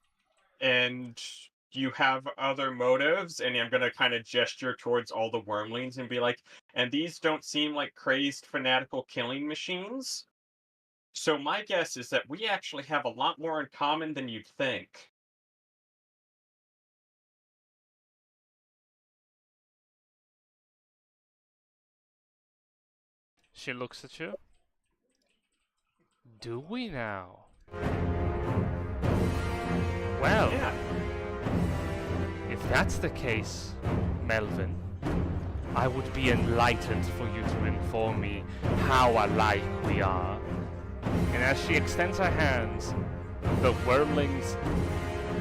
and you have other motives, and I'm gonna kind of gesture towards all the wormlings and be like, and these don't seem like crazed, fanatical killing machines. So my guess is that we actually have a lot more in common than you'd think. She looks at you. Do we now? Well, Yeah. if that's the case, Melvin, I would be enlightened for you to inform me how alike we are. And as she extends her hands, the wormlings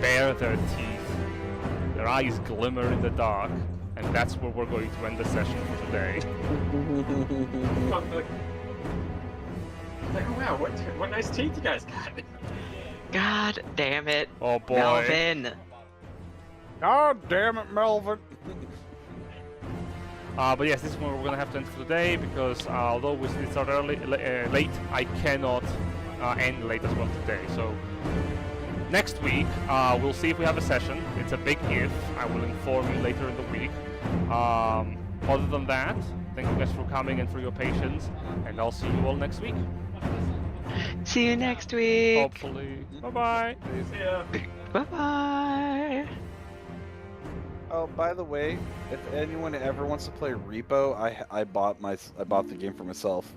bare their teeth, their eyes glimmer in the dark, and that's where we're going to end the session for today. Like, oh wow, what nice teeth you guys got. God damn it. Oh boy. Melvin. God damn it, Melvin. But yes, this is where we're gonna have to end for today because although we start early, late, I cannot end late as well today. So next week, we'll see if we have a session. It's a big if. I will inform you later in the week. Other than that, thank you guys for coming and for your patience, and I'll see you all next week. See you next week. Hopefully. Bye-bye. Yeah. Bye-bye. Oh, by the way, if anyone ever wants to play Repo, I bought the game for myself.